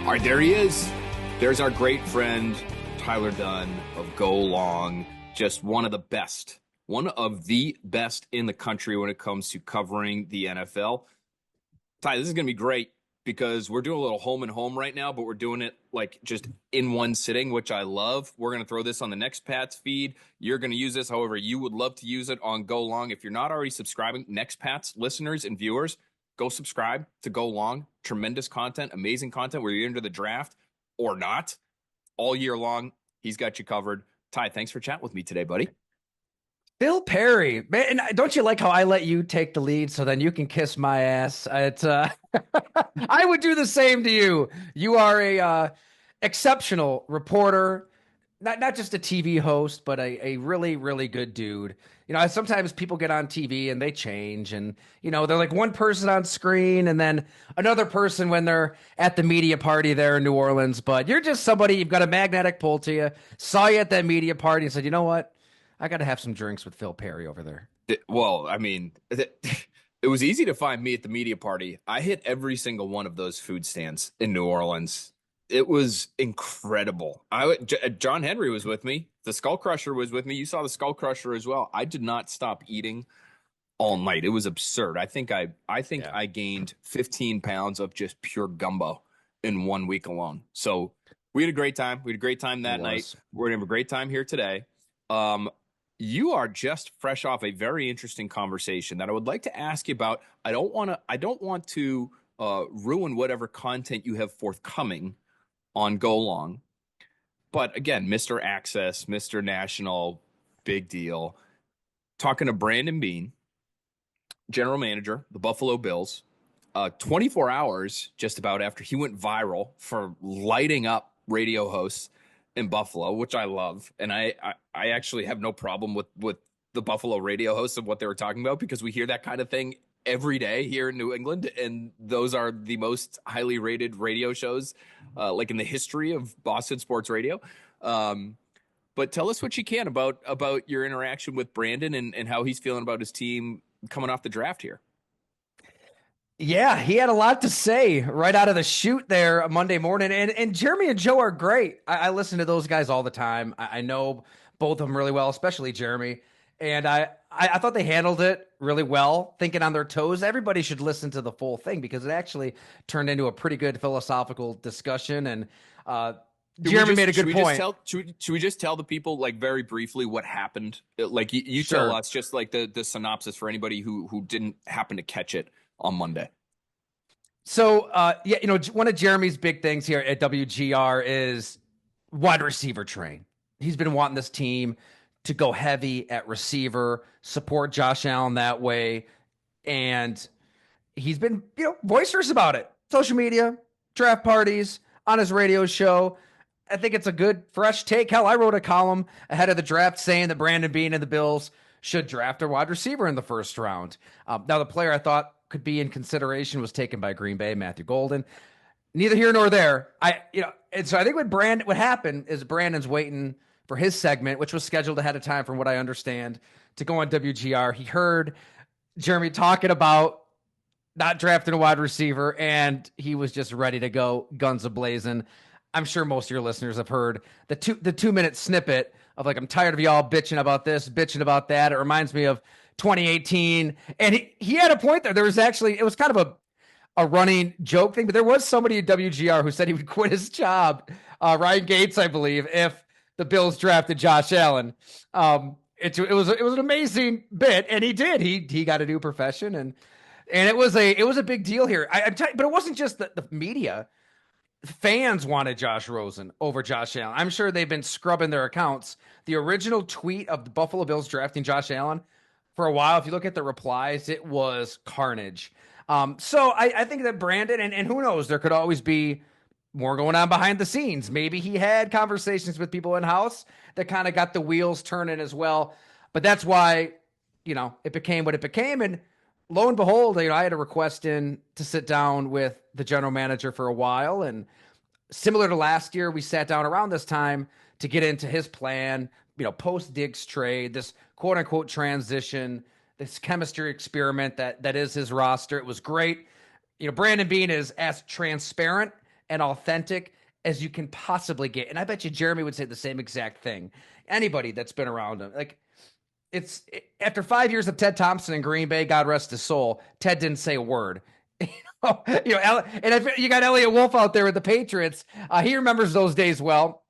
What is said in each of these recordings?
All right, there he is. There's our great friend, Tyler Dunn of Go Long. Just one of the best in the country when it comes to covering the NFL. Ty, this is going to be great because we're doing a little home and home right now, but we're doing it like just in one sitting, which I love. We're going to throw this on the Next Pats feed. You're going to use this however you would love to use it on Go Long. If you're not already subscribing, Next Pats listeners and viewers, go subscribe to Go Long. Tremendous content, amazing content where you're into the draft or not. All year long, he's got you covered. Ty, thanks for chatting with me today, buddy. Phil Perry, man, don't you like how I let you take the lead so then you can kiss my ass? I would do the same to you. You are a exceptional reporter, not just a TV host, but a really, really good dude. You know, sometimes people get on TV and they change and, you know, they're like one person on screen and then another person when they're at the media party there in New Orleans. But you're just somebody, you've got a magnetic pull to you, saw you at that media party and said, you know what? I got to have some drinks with Phil Perry over there. Well, I mean, it was easy to find me at the media party. I hit every single one of those food stands in New Orleans. It was incredible. John Henry was with me. The Skull Crusher was with me. You saw the Skull Crusher as well. I did not stop eating all night. It was absurd. I think I gained 15 pounds of just pure gumbo in 1 week alone. So we had a great time. We had a great time that night. We're going to have a great time here today. You are just fresh off a very interesting conversation that I would like to ask you about. I don't want to ruin whatever content you have forthcoming on Go Long. But again, Mr. Access, Mr. National, big deal. Talking to Brandon Beane, general manager, the Buffalo Bills, 24 hours just about after he went viral for lighting up radio hosts in Buffalo, which I love. And I actually have no problem with the Buffalo radio hosts and what they were talking about because we hear that kind of thing every day here in New England. And those are the most highly rated radio shows like in the history of Boston sports radio. But tell us what you can about your interaction with Brandon and how he's feeling about his team coming off the draft here. Yeah, he had a lot to say right out of the chute there Monday morning. And Jeremy and Joe are great. I listen to those guys all the time. I know both of them really well, especially Jeremy. And I thought they handled it really well, thinking on their toes. Everybody should listen to the full thing because it actually turned into a pretty good philosophical discussion. And Jeremy made a good point. Should we just tell the people, like, very briefly what happened? Like, you Sure. tell us just like the synopsis for anybody who didn't happen to catch it on Monday. So, one of Jeremy's big things here at WGR is wide receiver train. He's been wanting this team to go heavy at receiver, support Josh Allen that way. And he's been, boisterous about it. Social media, draft parties, on his radio show. I think it's a good, fresh take. Hell, I wrote a column ahead of the draft saying that Brandon Beane and the Bills should draft a wide receiver in the first round. Now, the player I thought could be in consideration was taken by Green Bay, Matthew Golden. Neither here nor there. And so I think what happened is Brandon's waiting for his segment, which was scheduled ahead of time, from what I understand, to go on WGR. He heard Jeremy talking about not drafting a wide receiver, and he was just ready to go, guns a-blazing. I'm sure most of your listeners have heard the 2-minute snippet of, like, I'm tired of y'all bitching about this, bitching about that. It reminds me of 2018. And he had a point there. There was actually, it was kind of a running joke thing, but there was somebody at WGR who said he would quit his job, Ryan Gates, I believe, if the Bills drafted Josh Allen. It was an amazing bit, and he did. He got a new profession, and it was a big deal here. But it wasn't just the media. Fans wanted Josh Rosen over Josh Allen. I'm sure they've been scrubbing their accounts. The original tweet of the Buffalo Bills drafting Josh Allen, for a while, if you look at the replies, it was carnage. So I think that Brandon, and who knows, there could always be more going on behind the scenes. Maybe he had conversations with people in-house that kind of got the wheels turning as well. But that's why, it became what it became. And lo and behold, I had a request in to sit down with the general manager for a while. And similar to last year, we sat down around this time to get into his plan, post-Diggs trade, this quote-unquote transition, this chemistry experiment that is his roster. It was great. Brandon Beane is as transparent and authentic as you can possibly get. And I bet you Jeremy would say the same exact thing. Anybody that's been around him, like after 5 years of Ted Thompson in Green Bay, God rest his soul, Ted didn't say a word. And if you got Elliot Wolf out there with the Patriots, he remembers those days well.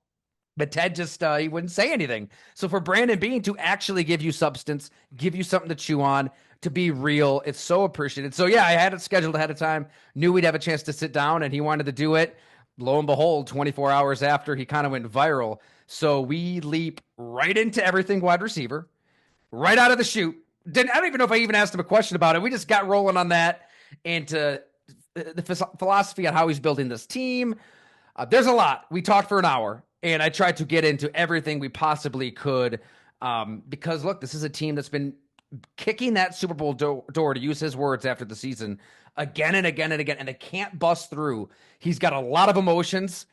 But Ted just, he wouldn't say anything. So for Brandon Beane to actually give you substance, give you something to chew on, to be real, it's so appreciated. So yeah, I had it scheduled ahead of time, knew we'd have a chance to sit down, and he wanted to do it. Lo and behold, 24 hours after, he kind of went viral. So we leap right into everything wide receiver, right out of the chute. I don't even know if I even asked him a question about it. We just got rolling on that, into the philosophy on how he's building this team. There's a lot. We talked for an hour, and I tried to get into everything we possibly could, because, look, this is a team that's been kicking that Super Bowl door, to use his words after the season, again and again and again, and they can't bust through. He's got a lot of emotions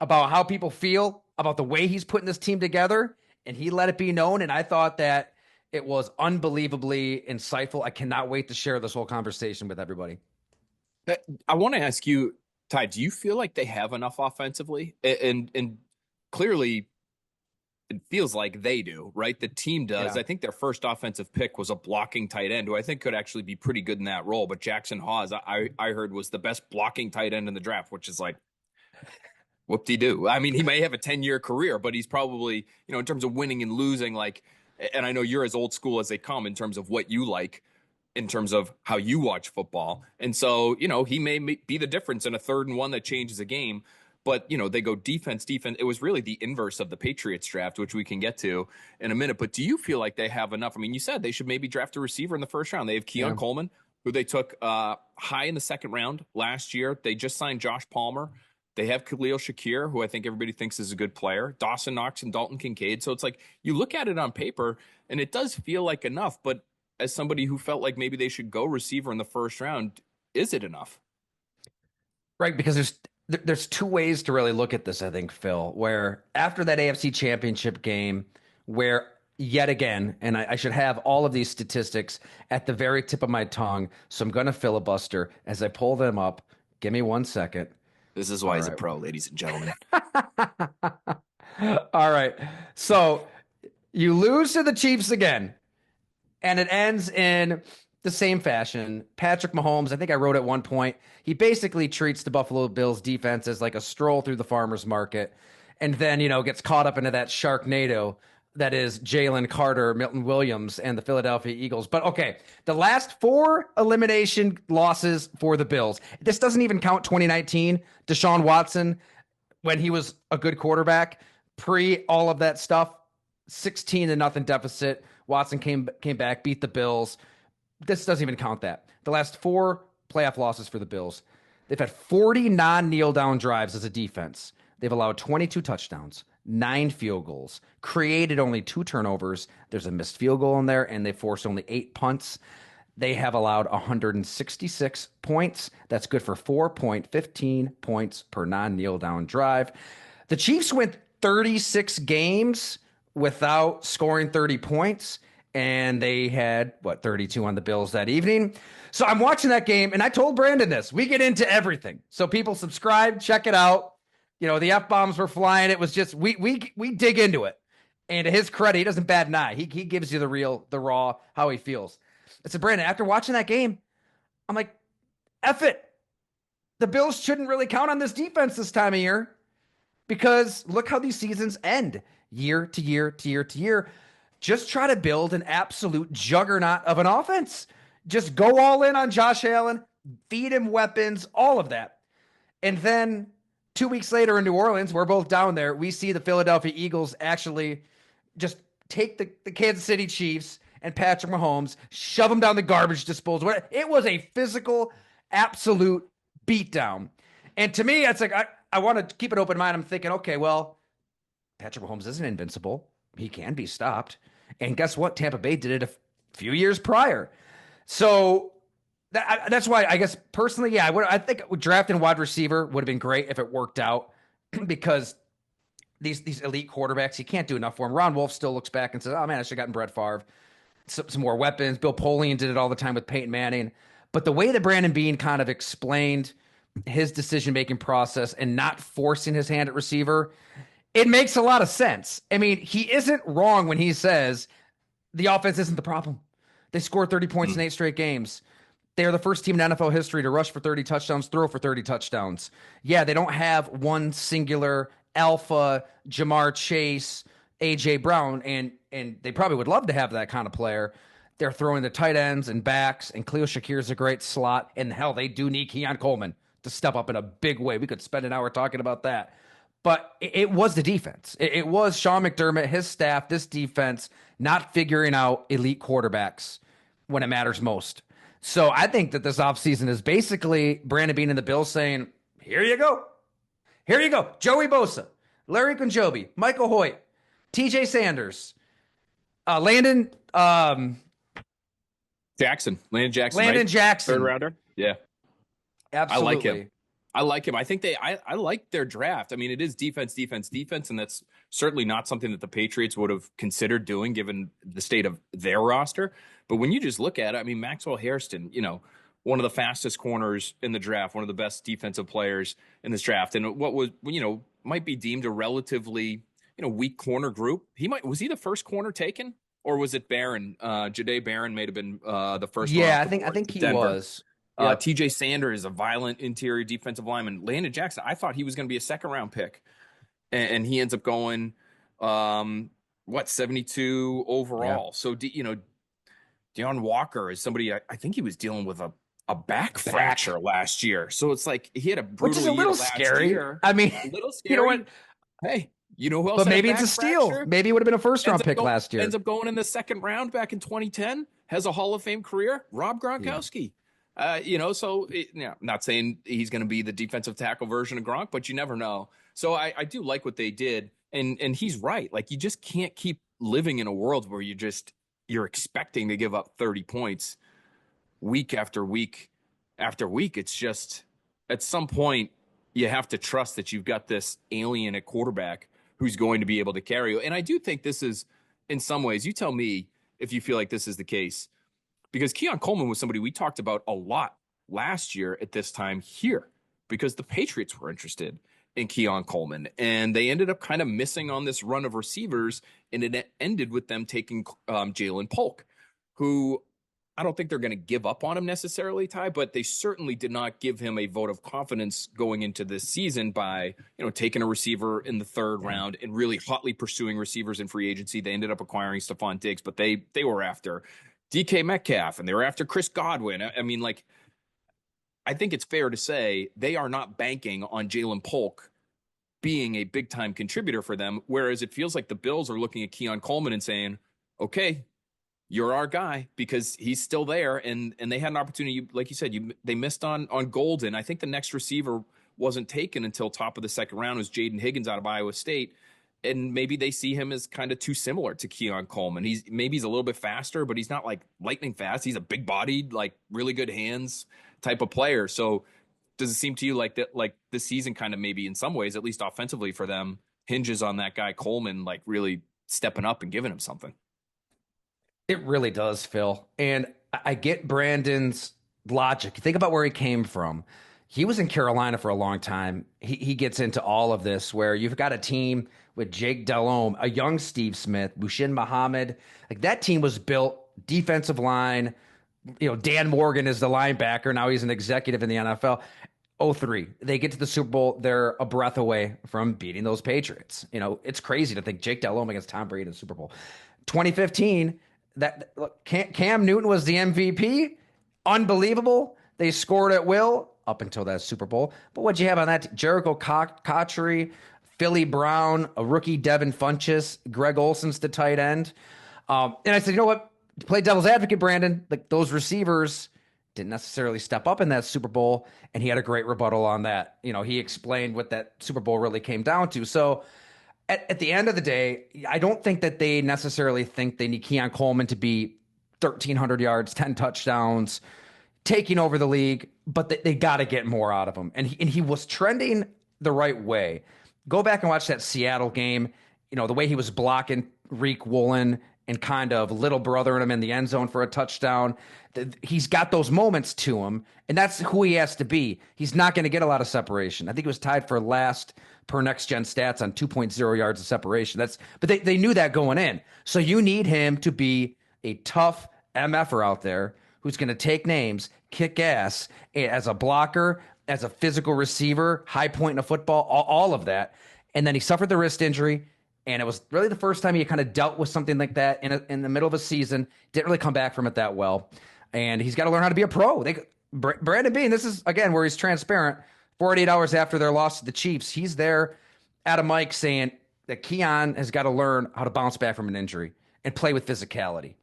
about how people feel about the way he's putting this team together, and he let it be known, and I thought that it was unbelievably insightful. I cannot wait to share this whole conversation with everybody. I want to ask you, Ty, do you feel like they have enough offensively? And clearly, it feels like they do, right? The team does. Yeah. I think their first offensive pick was a blocking tight end, who I think could actually be pretty good in that role. But Jackson Hawes, I heard, was the best blocking tight end in the draft, which is like, whoop-de-doo. I mean, he may have a 10-year career, but he's probably, in terms of winning and losing, like, and I know you're as old school as they come in terms of what you like, in terms of how you watch football. And so, he may be the difference in a 3rd and 1 that changes a game. But, they go defense. It was really the inverse of the Patriots draft, which we can get to in a minute. But do you feel like they have enough? I mean, you said they should maybe draft a receiver in the 1st round. They have Keon Coleman, who they took high in the 2nd round last year. They just signed Josh Palmer. They have Khalil Shakir, who I think everybody thinks is a good player, Dawson Knox and Dalton Kincaid. So it's like, you look at it on paper, and it does feel like enough. But as somebody who felt like maybe they should go receiver in the 1st round, is it enough? Right, because there's 2 ways to really look at this, I think, Phil, where after that AFC Championship game, where yet again, and I should have all of these statistics at the very tip of my tongue, so I'm going to filibuster as I pull them up. Give me 1 second. This is why he's a pro, ladies and gentlemen. All right. So you lose to the Chiefs again, and it ends in the same fashion. Patrick Mahomes, I think I wrote at one point, he basically treats the Buffalo Bills defense as like a stroll through the farmer's market, and then, gets caught up into that Sharknado that is Jalen Carter, Milton Williams, and the Philadelphia Eagles. But okay, the last 4 elimination losses for the Bills. This doesn't even count 2019, Deshaun Watson, when he was a good quarterback, pre all of that stuff, 16-0 deficit. Watson came back, beat the Bills. This doesn't even count that. The last 4 playoff losses for the Bills. They've had 40 non-kneel down drives as a defense. They've allowed 22 touchdowns, 9 field goals, created only 2 turnovers. There's a missed field goal in there, and they forced only 8 punts. They have allowed 166 points. That's good for 4.15 points per non-kneel down drive. The Chiefs went 36 games without scoring 30 points, and they had, 32 on the Bills that evening. So I'm watching that game, and I told Brandon this. We get into everything. So people subscribe, check it out. The F-bombs were flying. It was just, we dig into it. And to his credit, he doesn't bat an eye. He gives you the raw, how he feels. I said, Brandon, after watching that game, I'm like, F it. The Bills shouldn't really count on this defense this time of year, because look how these seasons end year to year to year to year. Just try to build an absolute juggernaut of an offense. Just go all in on Josh Allen, feed him weapons, all of that. And then 2 weeks later in New Orleans, we're both down there, we see the Philadelphia Eagles actually just take the Kansas City Chiefs and Patrick Mahomes, shove them down the garbage disposal. It was a physical, absolute beatdown. And to me, it's like, I want to keep an open mind. I'm thinking, okay, well, Patrick Mahomes isn't invincible. He can be stopped. And guess what? Tampa Bay did it a few years prior. So that's why, I guess, personally, yeah, I think drafting wide receiver would have been great if it worked out, because these elite quarterbacks, you can't do enough for them. Ron Wolf still looks back and says, oh, man, I should have gotten Brett Favre. Some more weapons. Bill Polian did it all the time with Peyton Manning. But the way that Brandon Beane kind of explained his decision-making process and not forcing his hand at receiver, it makes a lot of sense. I mean, he isn't wrong when he says the offense isn't the problem. They scored 30 points in 8 straight games. They are the first team in NFL history to rush for 30 touchdowns, throw for 30 touchdowns. Yeah, they don't have one singular alpha, Jamar Chase, A.J. Brown, and they probably would love to have that kind of player. They're throwing the tight ends and backs, and Khalil Shakir's a great slot. And hell, they do need Keon Coleman to step up in a big way. We could spend an hour talking about that. But it was the defense. It was Sean McDermott, his staff, this defense, not figuring out elite quarterbacks when it matters most. So I think that this offseason is basically Brandon Beane and the Bills saying, here you go. Here you go. Joey Bosa, Larry Kunjobi, Michael Hoyt, TJ Sanders, Landon Jackson. Landon right? Jackson. Third rounder. Yeah. Absolutely. I like him. I like him. I think I like their draft. I mean, it is defense, and that's certainly not something that the Patriots would have considered doing given the state of their roster. But when you just look at it, I mean, Maxwell Hairston, one of the fastest corners in the draft, one of the best defensive players in this draft, and what was, might be deemed a relatively, weak corner group. Was he the first corner taken, or was it Barron? Jahdae Barron may have been the first. Yeah, I think he was. Yep. TJ Sanders is a violent interior defensive lineman. Landon Jackson, I thought he was going to be a second-round pick, and he ends up going, 72 overall. Yeah. So, Deion Walker is somebody, I think he was dealing with a back fracture last year. So it's like he had a brutal which is a little scary. Year. I mean, a little scary. You know what? Hey, you know who else? But maybe it's a steal. Fracture? Maybe it would have been a first-round pick last year. Ends up going in the second round back in 2010. Has a Hall of Fame career. Rob Gronkowski. Yeah. Not saying he's going to be the defensive tackle version of Gronk, but you never know. So I do like what they did. And he's right. Like, you just can't keep living in a world where you're expecting to give up 30 points week after week after week. It's just, at some point, you have to trust that you've got this alien at quarterback who's going to be able to carry you. And I do think this is, in some ways, you tell me if you feel like this is the case. Because Keon Coleman was somebody we talked about a lot last year at this time here, because the Patriots were interested in Keon Coleman, and they ended up kind of missing on this run of receivers, and it ended with them taking Jalen Polk, who I don't think they're going to give up on him necessarily, Ty, but they certainly did not give him a vote of confidence going into this season by, taking a receiver in the third round and really hotly pursuing receivers in free agency. They ended up acquiring Stephon Diggs, but they were after DK Metcalf, and they were after Chris Godwin. I mean, I think it's fair to say they are not banking on Jalen Polk being a big-time contributor for them, whereas it feels like the Bills are looking at Keon Coleman and saying, okay, you're our guy, because he's still there, and they had an opportunity, like you said, they missed on Golden. I think the next receiver wasn't taken until top of the second round, was Jaden Higgins out of Iowa State. And maybe they see him as kind of too similar to Keon Coleman. He's a little bit faster, but he's not like lightning fast. He's a big bodied, like really good hands type of player. So does it seem to you like that, like this season kind of maybe in some ways, at least offensively for them, hinges on that guy Coleman, like really stepping up and giving him something? It really does, Phil. And I get Brandon's logic. Think about where he came from. He was in Carolina for a long time. He gets into all of this where you've got a team with Jake Delhomme, a young Steve Smith, Bushin Muhammad. Like, that team was built defensive line. Dan Morgan is the linebacker. Now he's an executive in the NFL. 03. They get to the Super Bowl. They're a breath away from beating those Patriots. It's crazy to think Jake Delhomme against Tom Brady in the Super Bowl. 2015, Cam Newton was the MVP. Unbelievable. They scored at will up until that Super Bowl. But what'd you have on that? Jericho Cotchery, Philly Brown, a rookie Devin Funchess, Greg Olson's the tight end. And I said, you know what? To play devil's advocate, Brandon, like, those receivers didn't necessarily step up in that Super Bowl, and he had a great rebuttal on that. He explained what that Super Bowl really came down to. So at the end of the day, I don't think that they necessarily think they need Keon Coleman to be 1,300 yards, 10 touchdowns, taking over the league, but they got to get more out of him. And he was trending the right way. Go back and watch that Seattle game. The way he was blocking Reek Woolen and kind of little brothering him in the end zone for a touchdown. He's got those moments to him, and that's who he has to be. He's not going to get a lot of separation. I think he was tied for last per next gen stats on 2.0 yards of separation. But they knew that going in. So you need him to be a tough MFer out there who's going to take names, kick ass as a blocker, as a physical receiver, high point in a football, all of that. And then he suffered the wrist injury. And it was really the first time he kind of dealt with something like that in the middle of a season. Didn't really come back from it that well. And he's got to learn how to be a pro. Brandon Beane, this is, again, where he's transparent. 48 hours after their loss to the Chiefs, he's there at a mic saying that Keon has got to learn how to bounce back from an injury and play with physicality.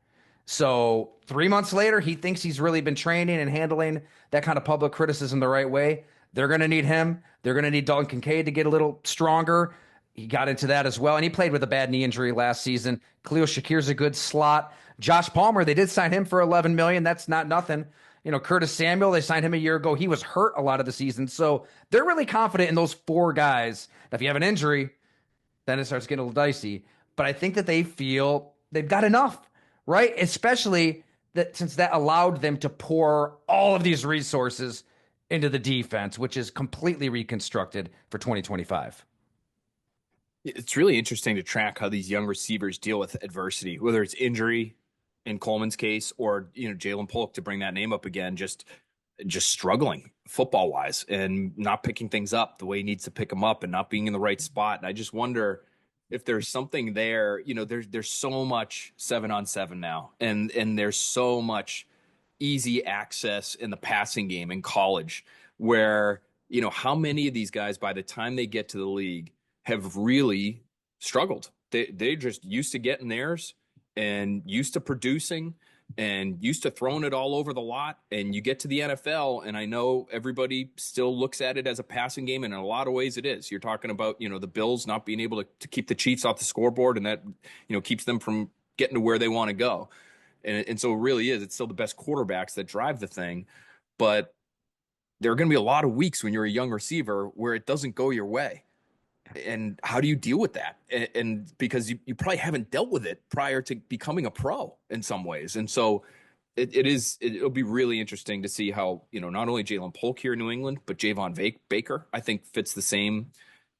So 3 months later, he thinks he's really been training and handling that kind of public criticism the right way. They're going to need him. They're going to need Dalton Kincaid to get a little stronger. He got into that as well, and he played with a bad knee injury last season. Khalil Shakir's a good slot. Josh Palmer, they did sign him for $11 million. That's not nothing. Curtis Samuel, they signed him a year ago. He was hurt a lot of the season. So they're really confident in those four guys. If you have an injury, then it starts getting a little dicey. But I think that they feel they've got enough, right? Especially that since that allowed them to pour all of these resources into the defense, which is completely reconstructed for 2025. It's really interesting to track how these young receivers deal with adversity, whether it's injury in Coleman's case or, Jalen Polk, to bring that name up again, just struggling football wise and not picking things up the way he needs to pick them up and not being in the right spot. And I just wonder if there's something there. There's so much 7-on-7 now, and there's so much easy access in the passing game in college where, how many of these guys by the time they get to the league have really struggled. They just used to getting theirs and used to producing and used to throwing it all over the lot. And you get to the NFL, and I know everybody still looks at it as a passing game, and in a lot of ways it is. You're talking about, the Bills not being able to keep the Chiefs off the scoreboard, and that, keeps them from getting to where they want to go. And so it really is. It's still the best quarterbacks that drive the thing. But there are going to be a lot of weeks when you're a young receiver where it doesn't go your way. And how do you deal with that? And because you probably haven't dealt with it prior to becoming a pro in some ways. And so it'll be really interesting to see how, not only Jalen Polk here in New England, but Javon Baker, I think, fits the same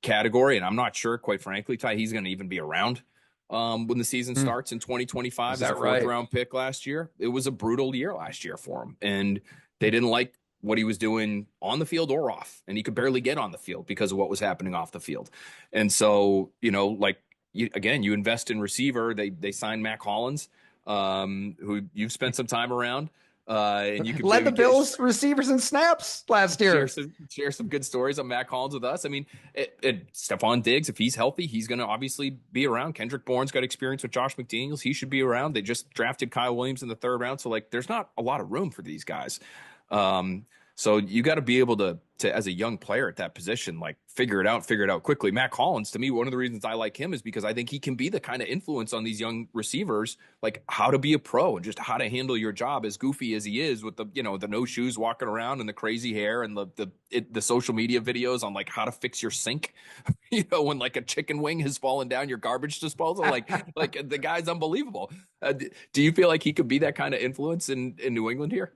category. And I'm not sure, quite frankly, Ty, he's going to even be around when the season starts in 2025. As a fourth-round pick last year. It was a brutal year last year for him. And they didn't like what he was doing on the field or off, and he could barely get on the field because of what was happening off the field. And so, you invest in receiver. They signed Mac Hollins, who you've spent some time around, and you could led the Bills receivers and snaps last year. Share some good stories on Mac Hollins with us. I mean, Stephon Diggs, if he's healthy, he's going to obviously be around. Kendrick Bourne's got experience with Josh McDaniels. He should be around. They just drafted Kyle Williams in the 3rd round. So there's not a lot of room for these guys. So you got to be able to, as a young player at that position, figure it out quickly. Mac Hollins, to me, one of the reasons I like him is because I think he can be the kind of influence on these young receivers, how to be a pro and just how to handle your job, as goofy as he is with the no shoes walking around and the crazy hair and the social media videos on how to fix your sink, when a chicken wing has fallen down your garbage disposal, the guy's unbelievable. Do you feel like he could be that kind of influence in New England here?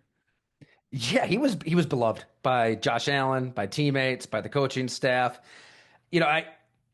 Yeah, he was beloved by Josh Allen, by teammates, by the coaching staff. I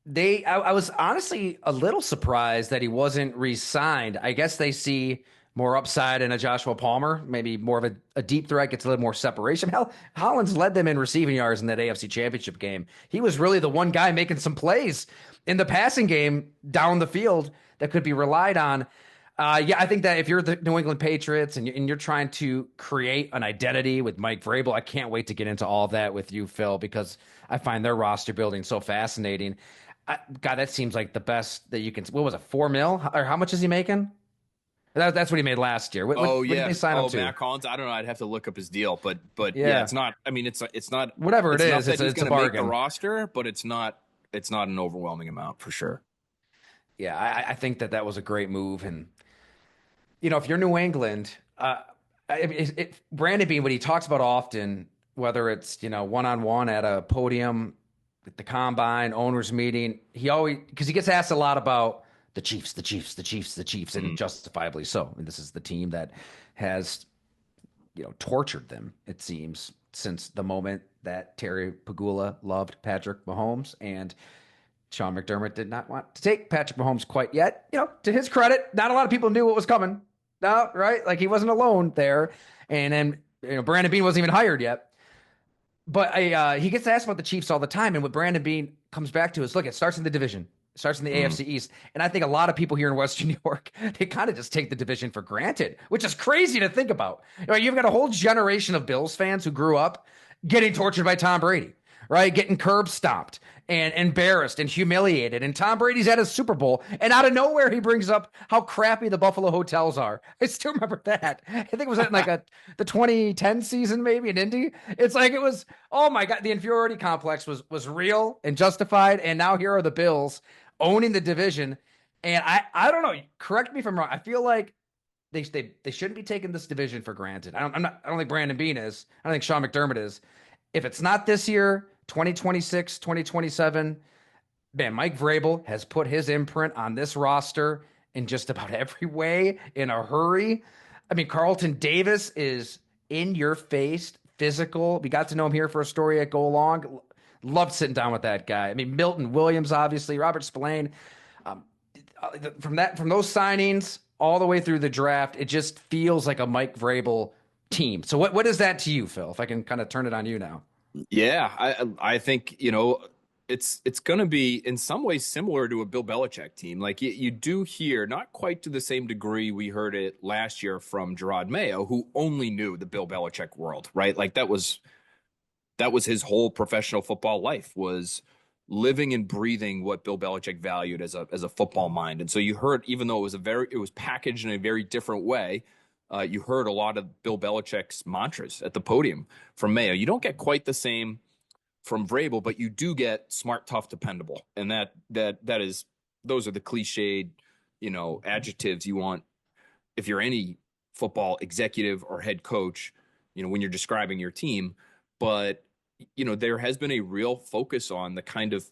was honestly a little surprised that he wasn't re-signed. I guess they see more upside in a Joshua Palmer, maybe more of a deep threat, gets a little more separation. Hell, Hollins led them in receiving yards in that AFC Championship game. He was really the one guy making some plays in the passing game down the field that could be relied on. I think that if you're the New England Patriots and you're trying to create an identity with Mike Vrabel, I can't wait to get into all that with you, Phil, because I find their roster building so fascinating. God, that seems like the best that you can. What was it, $4 million? Or how much is he making? That's what he made last year. What did they sign him to? Mac Hollins. I don't know. I'd have to look up his deal, but yeah, it's not. I mean, it's not whatever it's is. It's a bargain. Make the roster, but it's not an overwhelming amount for sure. Yeah, I think that was a great move. And if you're New England, Brandon Beane, what he talks about often, whether it's one-on-one at a podium, at the combine, owners meeting, because he gets asked a lot about the Chiefs, the Chiefs, the Chiefs, the Chiefs, and Mhm. justifiably so. And this is the team that has, tortured them, it seems, since the moment that Terry Pagula loved Patrick Mahomes, and Sean McDermott did not want to take Patrick Mahomes quite yet. To his credit, not a lot of people knew what was coming. No, right? Like, he wasn't alone there. And then, Brandon Beane wasn't even hired yet. But he gets asked about the Chiefs all the time. And what Brandon Beane comes back to is, look, it starts in the division. It starts in the Mhm. AFC East. And I think a lot of people here in Western New York, they kind of just take the division for granted, which is crazy to think about. You've got a whole generation of Bills fans who grew up getting tortured by Tom Brady, right? Getting curb stomped and embarrassed and humiliated. And Tom Brady's at his Super Bowl, and out of nowhere, he brings up how crappy the Buffalo hotels are. I still remember that. I think it was in like the 2010 season, maybe in Indy. It's like, it was, oh my God, the inferiority complex was real and justified. And now here are the Bills owning the division. And I don't know, correct me if I'm wrong. I feel like they shouldn't be taking this division for granted. I don't think Brandon Beane is. I don't think Sean McDermott is. If it's not this year, 2026, 2027, man, Mike Vrabel has put his imprint on this roster in just about every way in a hurry. I mean, Carlton Davis is in your face, physical. We got to know him here for a story at Go Along. Loved sitting down with that guy. I mean, Milton Williams, obviously, Robert Spillane. Um, from those signings all the way through the draft, it just feels like a Mike Vrabel team. So what is that to you, Phil? If I can kind of turn it on you now. Yeah, I think, it's going to be in some ways similar to a Bill Belichick team. Like you do hear, not quite to the same degree we heard it last year from Gerard Mayo, who only knew the Bill Belichick world, right? Like that was his whole professional football life, was living and breathing what Bill Belichick valued as a football mind. And so you heard, even though it was packaged in a very different way, you heard a lot of Bill Belichick's mantras at the podium from Mayo. You don't get quite the same from Vrabel, but you do get smart, tough, dependable, and that is, those are the cliched, adjectives you want if you're any football executive or head coach, when you're describing your team. But, there has been a real focus on the kind of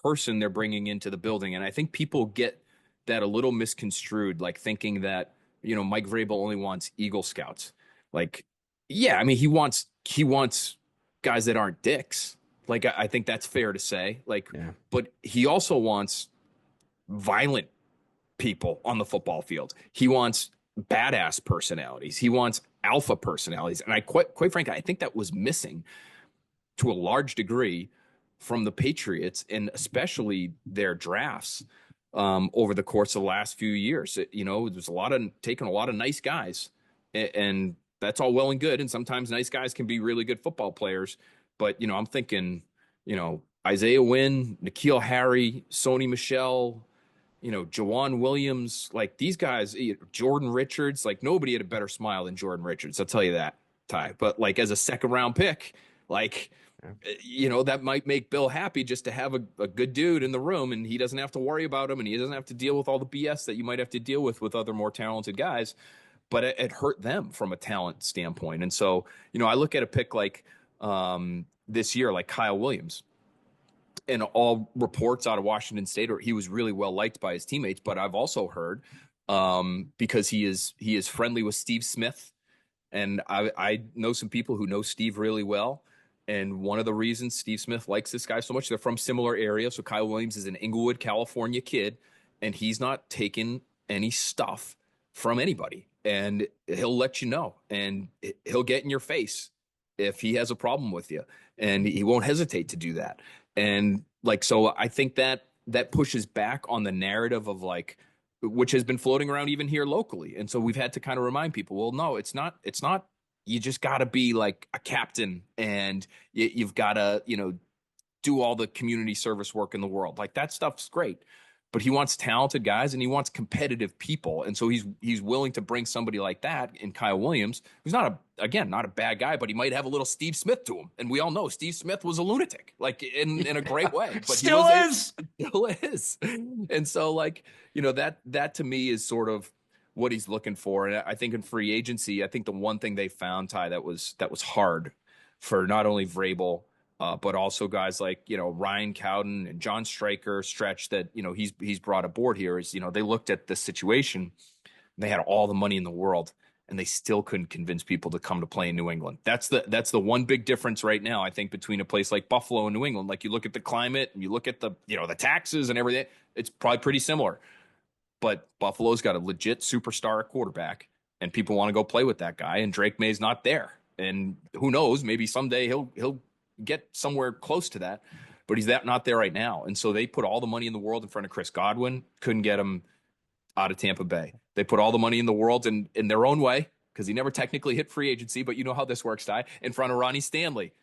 person they're bringing into the building. And I think people get that a little misconstrued, like thinking that, Mike Vrabel only wants Eagle Scouts. Like, yeah, I mean, he wants guys that aren't dicks. Like, I think that's fair to say. Like, Yeah. but he also wants violent people on the football field. He wants badass personalities. He wants alpha personalities. And I quite frankly, I think that was missing to a large degree from the Patriots, and especially their drafts over the course of the last few years. There's taking a lot of nice guys, and that's all well and good. And sometimes nice guys can be really good football players. But, I'm thinking, Isaiah Wynn, N'Keal Harry, Sony Michel, Jawan Williams, like these guys, Jordan Richards, like nobody had a better smile than Jordan Richards. I'll tell you that, Ty. But like as a second round pick, like, that might make Bill happy just to have a good dude in the room, and he doesn't have to worry about him, and he doesn't have to deal with all the BS that you might have to deal with other more talented guys. But it hurt them from a talent standpoint. And so, I look at a pick like this year, like Kyle Williams, and all reports out of Washington State, or he was really well liked by his teammates. But I've also heard because he is friendly with Steve Smith, and I know some people who know Steve really well. And one of the reasons Steve Smith likes this guy so much, they're from similar areas. So Kyle Williams is an Inglewood, California kid, and he's not taking any stuff from anybody. And he'll let you know, and he'll get in your face if he has a problem with you, and he won't hesitate to do that. And like, so I think that pushes back on the narrative of like, which has been floating around even here locally. And so we've had to kind of remind people, well, no, it's not, you just got to be like a captain, and you've got to, do all the community service work in the world. Like that stuff's great, but he wants talented guys and he wants competitive people. And so he's willing to bring somebody like that in Kyle Williams, who's not a bad guy, but he might have a little Steve Smith to him. And we all know Steve Smith was a lunatic, like in a great way, but Still is. Still is. And so like, that to me is sort of what he's looking for. And I think in free agency, I think the one thing they found, Ty, that was hard for not only Vrabel, but also guys like, Ryan Cowden and John Stryker stretch that, he's brought aboard here is, they looked at the situation. They had all the money in the world and they still couldn't convince people to come to play in New England. That's the one big difference right now, I think, between a place like Buffalo and New England. Like you look at the climate and you look at the, the taxes and everything, it's probably pretty similar. But Buffalo's got a legit superstar at quarterback and people want to go play with that guy, and Drake May's not there. And who knows, maybe someday he'll get somewhere close to that, but he's not there right now. And so they put all the money in the world in front of Chris Godwin, couldn't get him out of Tampa Bay. They put all the money in the world in their own way, because he never technically hit free agency, but you know how this works, Ty, in front of Ronnie Stanley,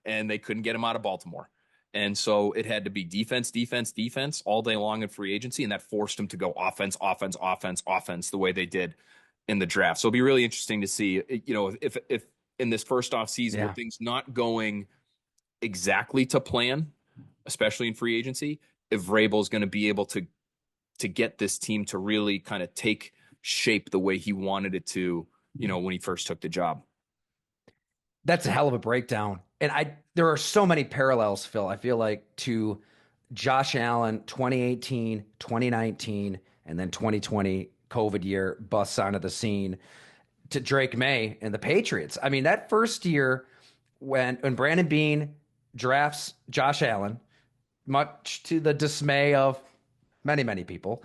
and they couldn't get him out of Baltimore. And so it had to be defense, defense, defense all day long in free agency, and that forced him to go offense, offense, offense, offense the way they did in the draft. So it'll be really interesting to see, if in this first off season with things not going exactly to plan, especially in free agency, if Vrabel is going to be able to get this team to really kind of take shape the way he wanted it to, when he first took the job. That's a hell of a breakdown. And there are so many parallels, Phil, I feel like, to Josh Allen, 2018, 2019, and then 2020 COVID year busts onto the scene, to Drake May and the Patriots. I mean, that first year when Brandon Beane drafts Josh Allen, much to the dismay of many, many people,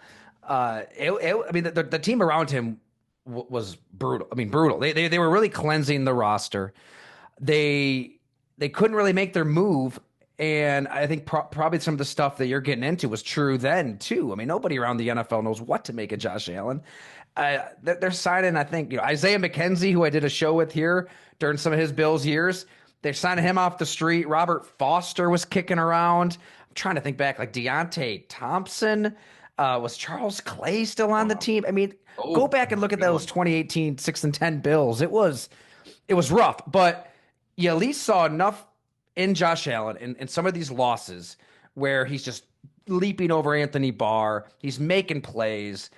the team around him was brutal. I mean, brutal. They were really cleansing the roster. They couldn't really make their move. And I think probably some of the stuff that you're getting into was true then too. I mean, nobody around the NFL knows what to make of Josh Allen. They're signing, I think, Isaiah McKenzie, who I did a show with here during some of his Bills years. They're signing him off the street. Robert Foster was kicking around. I'm trying to think back, like Deontay Thompson. Was Charles Clay still on the team? I mean, go back and look at those 2018 6-10 Bills. It was rough, but you at least saw enough in Josh Allen and some of these losses where he's just leaping over Anthony Barr. He's making plays.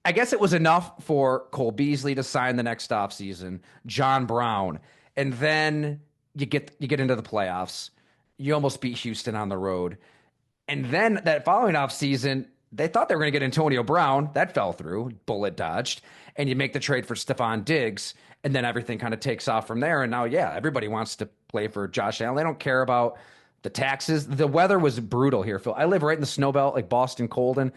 I guess it was enough for Cole Beasley to sign the next offseason, John Brown, and then you get into the playoffs. You almost beat Houston on the road. And then that following offseason, they thought they were going to get Antonio Brown. That fell through, bullet dodged. And you make the trade for Stephon Diggs, and then everything kind of takes off from there. And now, everybody wants to play for Josh Allen. They don't care about the taxes. The weather was brutal here, Phil. I live right in the snow belt, like Boston, Colden.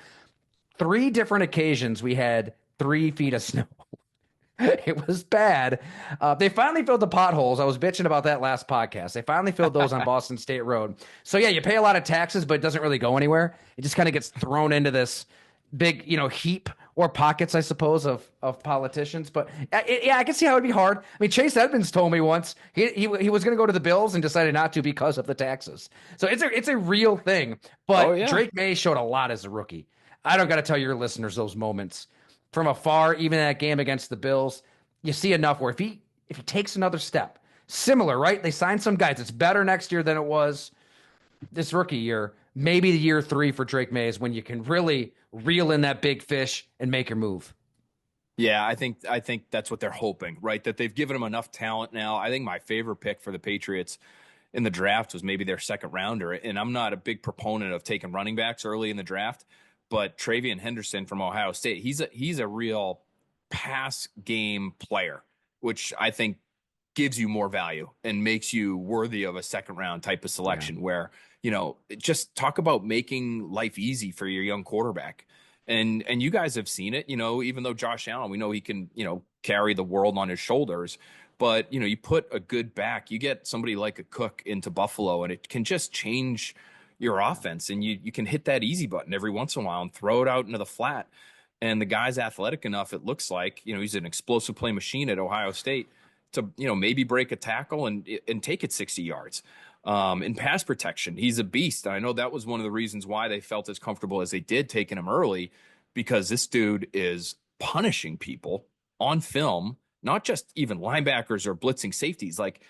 3 different occasions we had 3 feet of snow. It was bad. They finally filled the potholes. I was bitching about that last podcast. They finally filled those on Boston State Road. So you pay a lot of taxes, but it doesn't really go anywhere. It just kind of gets thrown into this big, heap or pockets, I suppose, of politicians. But I can see how it'd be hard. I mean, Chase Edmonds told me once he was going to go to the Bills and decided not to because of the taxes. So it's a real thing. But Drake May showed a lot as a rookie. I don't got to tell your listeners those moments from afar. Even that game against the Bills, you see enough where if he takes another step, similar, right? They signed some guys. It's better next year than it was this rookie year. Maybe the year 3 for Drake May is when you can really reel in that big fish and make your move. Yeah, I think that's what they're hoping, right? That they've given him enough talent now. I think my favorite pick for the Patriots in the draft was maybe their second rounder. And I'm not a big proponent of taking running backs early in the draft, but Travion Henderson from Ohio State, he's a real pass game player, which I think gives you more value and makes you worthy of a second round type of selection where, just talk about making life easy for your young quarterback. And you guys have seen it, even though Josh Allen, we know he can, carry the world on his shoulders, but you put a good back, you get somebody like a Cook into Buffalo and it can just change your offense, and you can hit that easy button every once in a while and throw it out into the flat. And the guy's athletic enough, it looks like, he's an explosive play machine at Ohio State to, maybe break a tackle and take it 60 yards. In pass protection, he's a beast. And I know that was one of the reasons why they felt as comfortable as they did taking him early, because this dude is punishing people on film, not just even linebackers or blitzing safeties. Like,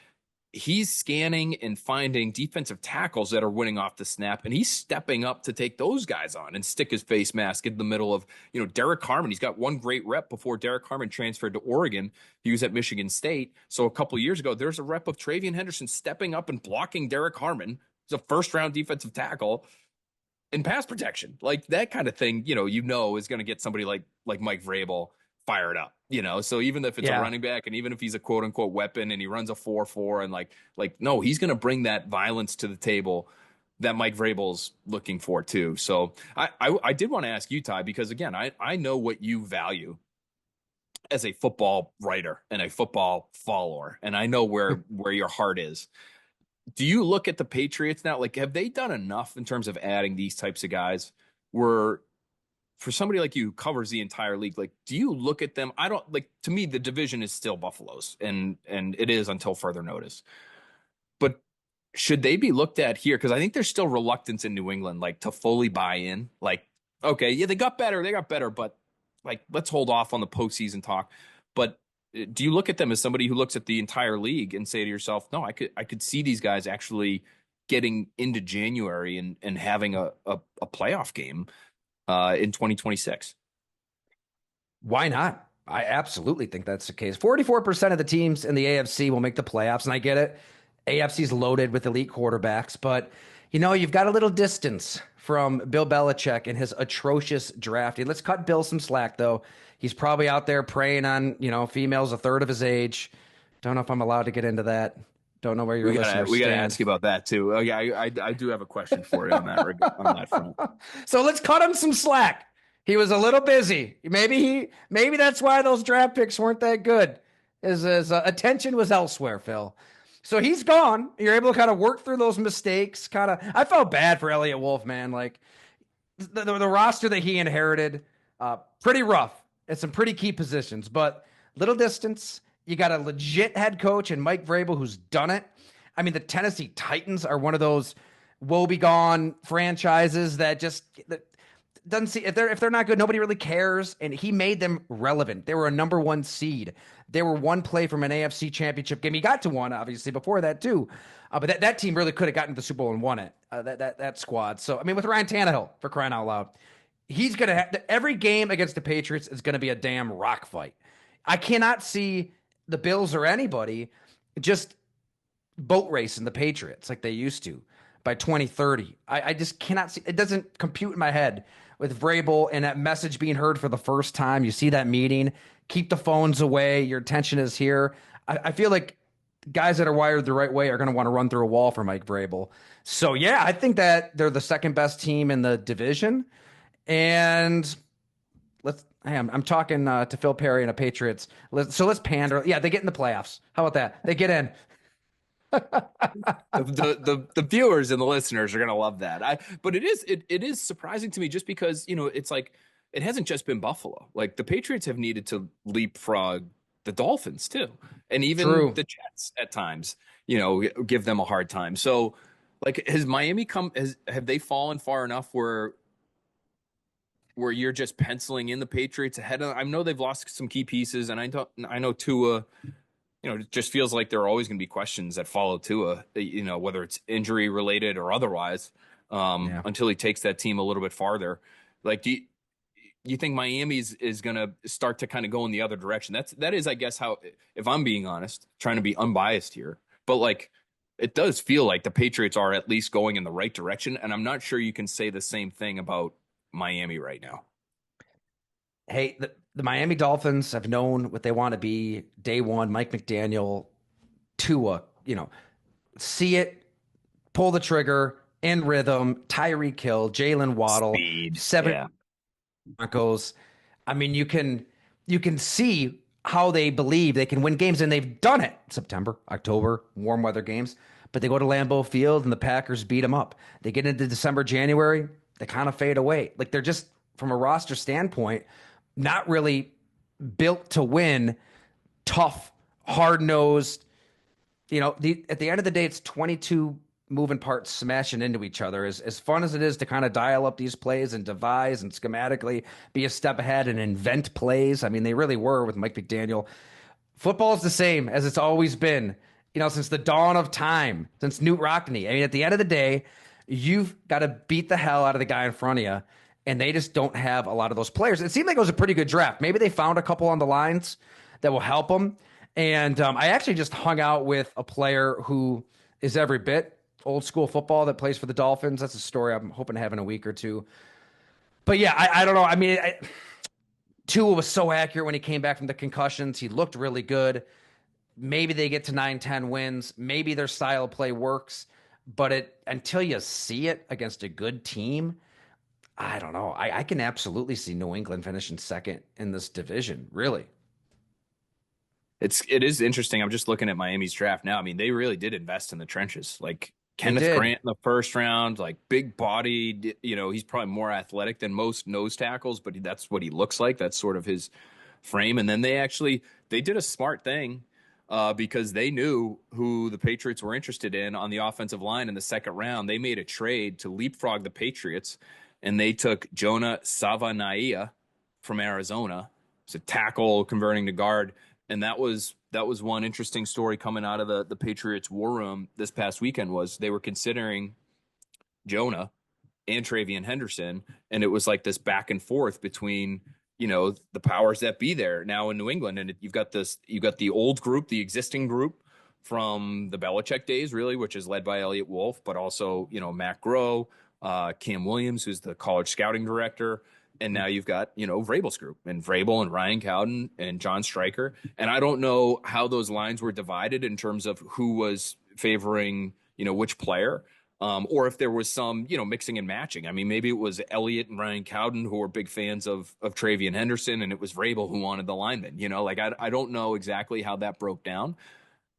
he's scanning and finding defensive tackles that are winning off the snap, and he's stepping up to take those guys on and stick his face mask in the middle of, Derek Carmen. He's got one great rep before Derek Carmen transferred to Oregon. He was at Michigan State. So a couple of years ago, there's a rep of Travion Henderson stepping up and blocking Derek Carmen. He's a first-round defensive tackle in pass protection. Like that kind of thing, is going to get somebody like Mike Vrabel fired up, so even if it's a running back and even if he's a quote unquote weapon and he runs a 4-4 and no, he's going to bring that violence to the table that Mike Vrabel's looking for too. So I did want to ask you, Ty, because again, I know what you value as a football writer and a football follower, and I know where your heart is. Do you look at the Patriots now? Like, have they done enough in terms of adding these types of guys where, for somebody like you who covers the entire league, like, do you look at them? I don't like, to me, the division is still Buffalo's and it is until further notice, but should they be looked at here? Cause I think there's still reluctance in New England, like to fully buy in, like, okay, yeah, they got better, but like, let's hold off on the postseason talk. But do you look at them as somebody who looks at the entire league and say to yourself, no, I could see these guys actually getting into January and having a playoff game in 2026? Why not? I absolutely think that's the case. 44% of the teams in the AFC will make the playoffs, and I get it. AFC's loaded with elite quarterbacks, but you've got a little distance from Bill Belichick and his atrocious drafting. Let's cut Bill some slack, though. He's probably out there preying on, females a third of his age. Don't know if I'm allowed to get into that. Don't know where your listeners stand. We got to ask you about that too. Oh yeah, I do have a question for you on that front. So let's cut him some slack. He was a little busy. Maybe that's why those draft picks weren't that good. His attention was elsewhere, Phil. So he's gone. You're able to kind of work through those mistakes. I felt bad for Elliott Wolf, man. Like the roster that he inherited, pretty rough at some pretty key positions, but little distance. You got a legit head coach and Mike Vrabel who's done it. I mean, the Tennessee Titans are one of those woebegone franchises that doesn't see if they're not good, nobody really cares. And he made them relevant. They were a number one seed. They were one play from an AFC championship game. He got to one, obviously, before that too. But that team really could have gotten to the Super Bowl and won it. That squad. So I mean, with Ryan Tannehill, for crying out loud, he's gonna have every game against the Patriots is gonna be a damn rock fight. I cannot see the Bills or anybody just boat racing the Patriots like they used to by 2030. I just cannot see. It doesn't compute in my head with Vrabel and that message being heard for the first time. You see that meeting, keep the phones away. Your attention is here. I feel like guys that are wired the right way are going to want to run through a wall for Mike Vrabel. So yeah, I think that they're the second best team in the division. And I'm talking to Phil Perry and the Patriots. So let's pander. Yeah, they get in the playoffs. How about that? They get in. the viewers and the listeners are going to love that. But it is surprising to me just because, it's like, it hasn't just been Buffalo. Like the Patriots have needed to leapfrog the Dolphins too. And even the Jets at times, give them a hard time. So like, has Miami have they fallen far enough where you're just penciling in the Patriots ahead of? I know they've lost some key pieces, and I know Tua, it just feels like there are always going to be questions that follow Tua, whether it's injury related or otherwise, until he takes that team a little bit farther. Like, do you think Miami is going to start to kind of go in the other direction? That is, I guess, how, if I'm being honest, trying to be unbiased here, but like, it does feel like the Patriots are at least going in the right direction. And I'm not sure you can say the same thing about Miami right now. Hey, the Miami Dolphins have known what they want to be day one. Mike McDaniel, Tua, see it, pull the trigger, in rhythm, Tyreek Hill, Jalen Waddle, Speed. 7 Broncos. I mean, you can see how they believe they can win games, and they've done it. September, October, warm weather games, but they go to Lambeau Field and the Packers beat them up. They get into December, January, they kind of fade away. Like they're just, from a roster standpoint, not really built to win. Tough, hard-nosed. At the end of the day, it's 22 moving parts smashing into each other. As fun as it is to kind of dial up these plays and devise and schematically be a step ahead and invent plays. I mean, they really were with Mike McDaniel. Football is the same as it's always been. since the dawn of time, since Newt Rockne. I mean, at the end of the day, you've got to beat the hell out of the guy in front of you, and they just don't have a lot of those players. It seemed like it was a pretty good draft. Maybe they found a couple on the lines that will help them. And I actually just hung out with a player who is every bit old school football that plays for the Dolphins. That's a story I'm hoping to have in a week or two. But yeah, I don't know. I mean, Tua was so accurate when he came back from the concussions. He looked really good. Maybe they get to 9-10 wins. Maybe their style of play works. But until you see it against a good team, I don't know. I can absolutely see New England finishing second in this division, really. It is interesting. I'm just looking at Miami's draft now. I mean, they really did invest in the trenches. Like Kenneth Grant in the first round, like big bodied, he's probably more athletic than most nose tackles, but that's what he looks like. That's sort of his frame. And then they did a smart thing because they knew who the Patriots were interested in on the offensive line in the second round. They made a trade to leapfrog the Patriots, and they took Jonah Savanaia from Arizona. It's a tackle converting to guard. And that was one interesting story coming out of the Patriots war room this past weekend. Was they were considering Jonah and Travion Henderson, and it was like this back and forth between the powers that be there now in New England. And you've got the old group, the existing group from the Belichick days, really, which is led by Elliott Wolf, but also Matt Groh, Cam Williams, who's the college scouting director. And now you've got, Vrabel's group, and Vrabel and Ryan Cowden and John Stryker. And I don't know how those lines were divided in terms of who was favoring, which player, or if there was some, mixing and matching. I mean, maybe it was Elliott and Ryan Cowden who were big fans of Travion Henderson, and it was Vrabel who wanted the lineman. I don't know exactly how that broke down.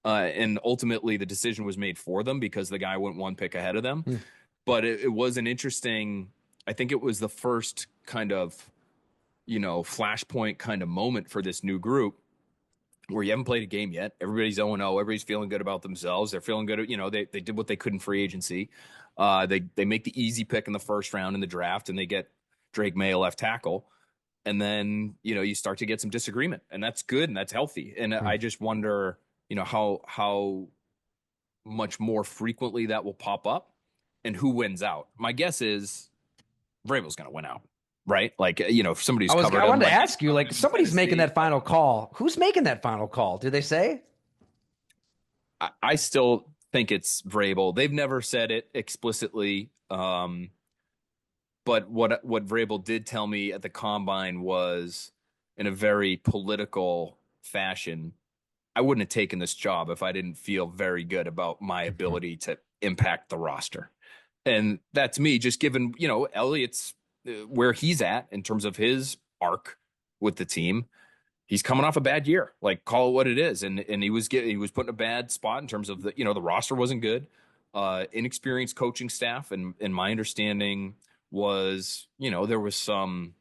And ultimately, the decision was made for them because the guy went one pick ahead of them. But it was an interesting. I think it was the first kind of, flashpoint kind of moment for this new group where you haven't played a game yet. Everybody's 0-0. Everybody's feeling good about themselves. They're feeling good. They did what they could in free agency. They make the easy pick in the first round in the draft, and they get Drake May, left tackle. And then, you start to get some disagreement, and that's good and that's healthy. And I just wonder, how much more frequently that will pop up and who wins out. My guess is Vrabel's going to win out, right? Like, if somebody's covered I wanted to ask you, like, somebody's making that final call. Who's making that final call? Do they say? I still think it's Vrabel. They've never said it explicitly. But what Vrabel did tell me at the combine was, in a very political fashion, I wouldn't have taken this job if I didn't feel very good about my ability to impact the roster. And that's me, just given, Elliott's where he's at in terms of his arc with the team. He's coming off a bad year, like, call it what it is. And he was put in a bad spot in terms of the roster wasn't good, inexperienced coaching staff. And my understanding was, there was some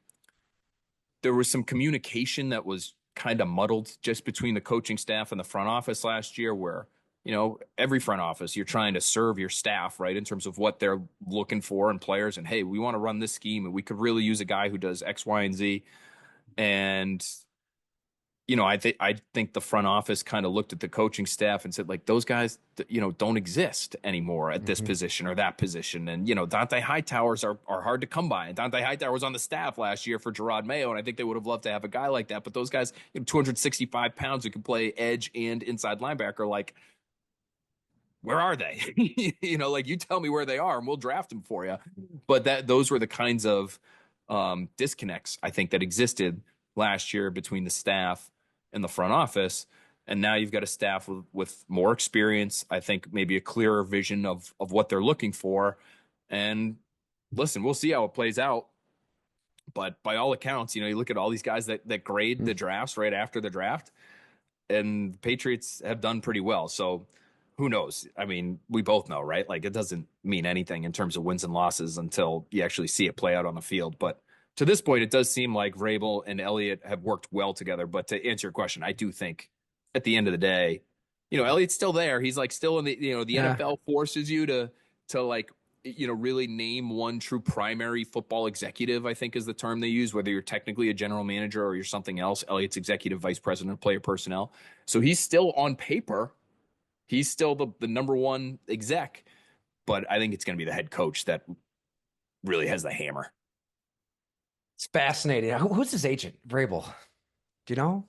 communication that was kind of muddled just between the coaching staff and the front office last year, where every front office, you're trying to serve your staff, right, in terms of what they're looking for in players. And, hey, we want to run this scheme, and we could really use a guy who does X, Y, and Z. And, I think the front office kind of looked at the coaching staff and said, like, those guys, don't exist anymore at this position or that position. And, Dante Hightowers are hard to come by. And Dante Hightower was on the staff last year for Gerard Mayo, and I think they would have loved to have a guy like that. But those guys, 265 pounds, who can play edge and inside linebacker, like, where are they? Like, you tell me where they are and we'll draft them for you. But those were the kinds of disconnects, I think, that existed last year between the staff and the front office. And now you've got a staff with more experience, I think maybe a clearer vision of what they're looking for. And listen, we'll see how it plays out. But by all accounts, you look at all these guys that grade the drafts right after the draft, and the Patriots have done pretty well. So who knows? I mean, we both know, right? Like, it doesn't mean anything in terms of wins and losses until you actually see it play out on the field. But to this point, it does seem like Vrabel and Elliott have worked well together. But to answer your question, I do think at the end of the day, Elliott's still there. He's like still in the, the NFL forces you to like, really name one true primary football executive, I think is the term they use, whether you're technically a general manager or you're something else. Elliott's executive vice president of player personnel. So he's still on paper He's still the number one exec, but I think it's going to be the head coach that really has the hammer. It's fascinating. Who's his agent? Vrabel. Do you know?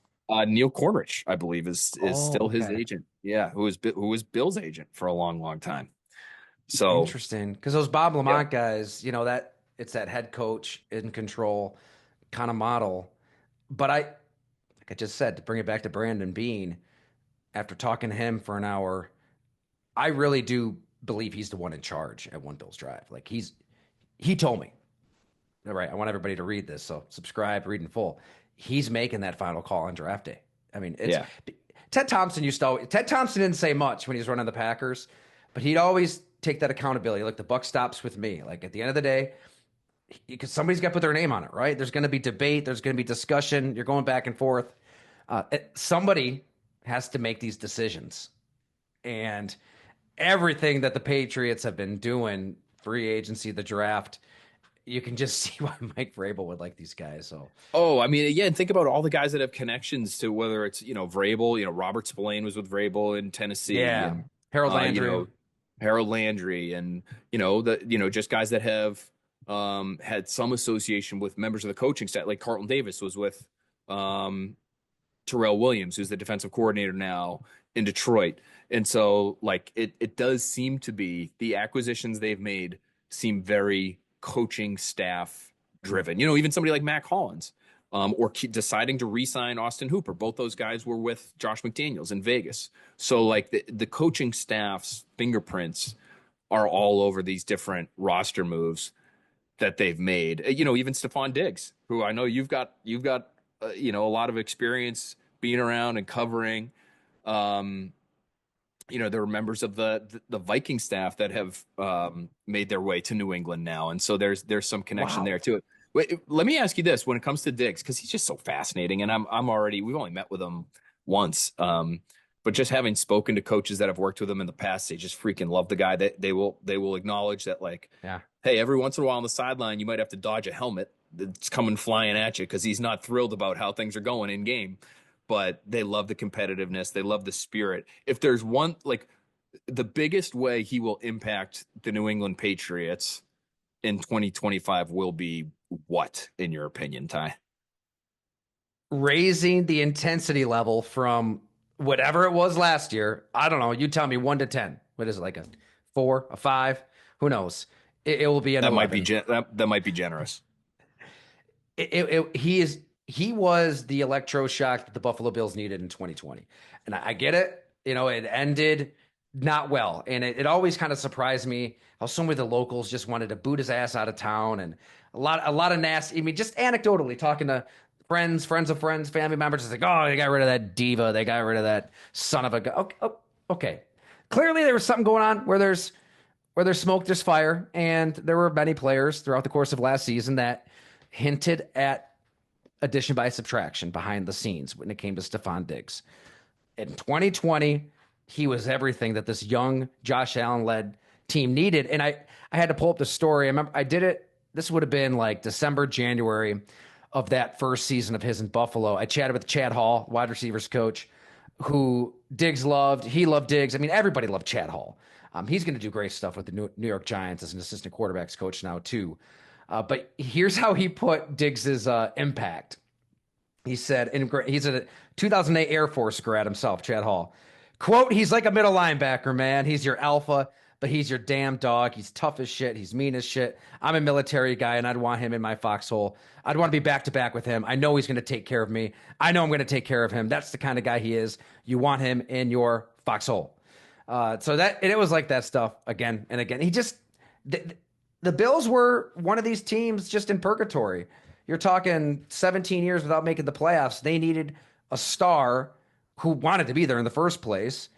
Neil Cornrich, I believe, is Oh, still his okay. agent. Yeah, who was Bill's agent for a long, long time. So Interesting. Because those Bob yeah, Lamont guys, that it's that head coach in control kind of model. But like I just said, to bring it back to Brandon Beane, after talking to him for an hour, I really do believe he's the one in charge at One Bills Drive. Like he told me, all right, I want everybody to read this. So subscribe, read in full. He's making that final call on draft day. I mean, it's yeah. Ted Thompson didn't say much when he was running the Packers, but he'd always take that accountability. Like the buck stops with me. Like at the end of the day, because somebody's got to put their name on it, right? There's going to be debate. There's going to be discussion. You're going back and forth. Somebody has to make these decisions. And everything that the Patriots have been doing, free agency, the draft, you can just see why Mike Vrabel would like these guys. So, Oh, I mean, again, think about all the guys that have connections to whether it's Vrabel. Robert Spillane was with Vrabel in Tennessee, yeah, and Harold uh, you Landry. know Harold Landry, and just guys that have had some association with members of the coaching staff. Like Carlton Davis was with um, Terrell Williams, who's the defensive coordinator now in Detroit. And so, like, it does seem to be the acquisitions they've made seem very coaching staff driven. Even somebody like Mac Hollins, or deciding to re-sign Austin Hooper. Both those guys were with Josh McDaniels in Vegas. So, like, the coaching staff's fingerprints are all over these different roster moves that they've made. Even Stephon Diggs, who I know you've got a lot of experience being around and covering. Um, there are members of the Viking staff that have made their way to New England now, and so there's some connection Wow. there too. Wait, let me ask you this: when it comes to Diggs, because he's just so fascinating, and we've only met with him once, but just having spoken to coaches that have worked with him in the past, they just freaking love the guy. That they will acknowledge that, like, Yeah. hey, every once in a while on the sideline, you might have to dodge a helmet that's coming flying at you because he's not thrilled about how things are going in game. But they love the competitiveness. They love the spirit. If there's one, like, the biggest way he will impact the New England Patriots in 2025 will be what, in your opinion, Ty? Raising the intensity level from whatever it was last year. I don't know. You tell me 1 to 10. What is it, like a 4, a 5? Who knows? It will be an That might be 11. that might be generous. He was the electroshock that the Buffalo Bills needed in 2020. And I get it. It ended not well. And it always kind of surprised me how so many of the locals just wanted to boot his ass out of town, and a lot of nasty. I mean, just anecdotally talking to friends of friends, family members, it's like, oh, they got rid of that diva. They got rid of that son of a gun. Okay, okay. Clearly there was something going on where there's smoke, there's fire. And there were many players throughout the course of last season that hinted at addition by subtraction behind the scenes when it came to Stephon Diggs. In 2020, he was everything that this young Josh Allen led team needed. And I had to pull up the story. I remember I did it. This would have been like December, January of that first season of his in Buffalo. I chatted with Chad Hall, wide receivers coach, who Diggs loved. He loved Diggs. I mean, everybody loved Chad Hall. He's going to do great stuff with the New York Giants as an assistant quarterbacks coach now, too. But here's how he put Diggs's impact. He said, he's a 2008 Air Force grad himself, Chad Hall. Quote, he's like a middle linebacker, man. He's your alpha, but he's your damn dog. He's tough as shit. He's mean as shit. I'm a military guy, and I'd want him in my foxhole. I'd want to be back to back with him. I know he's going to take care of me. I know I'm going to take care of him. That's the kind of guy he is. You want him in your foxhole. It was like that stuff again and again. The Bills were one of these teams just in purgatory. You're talking 17 years without making the playoffs. They needed a star who wanted to be there in the first place,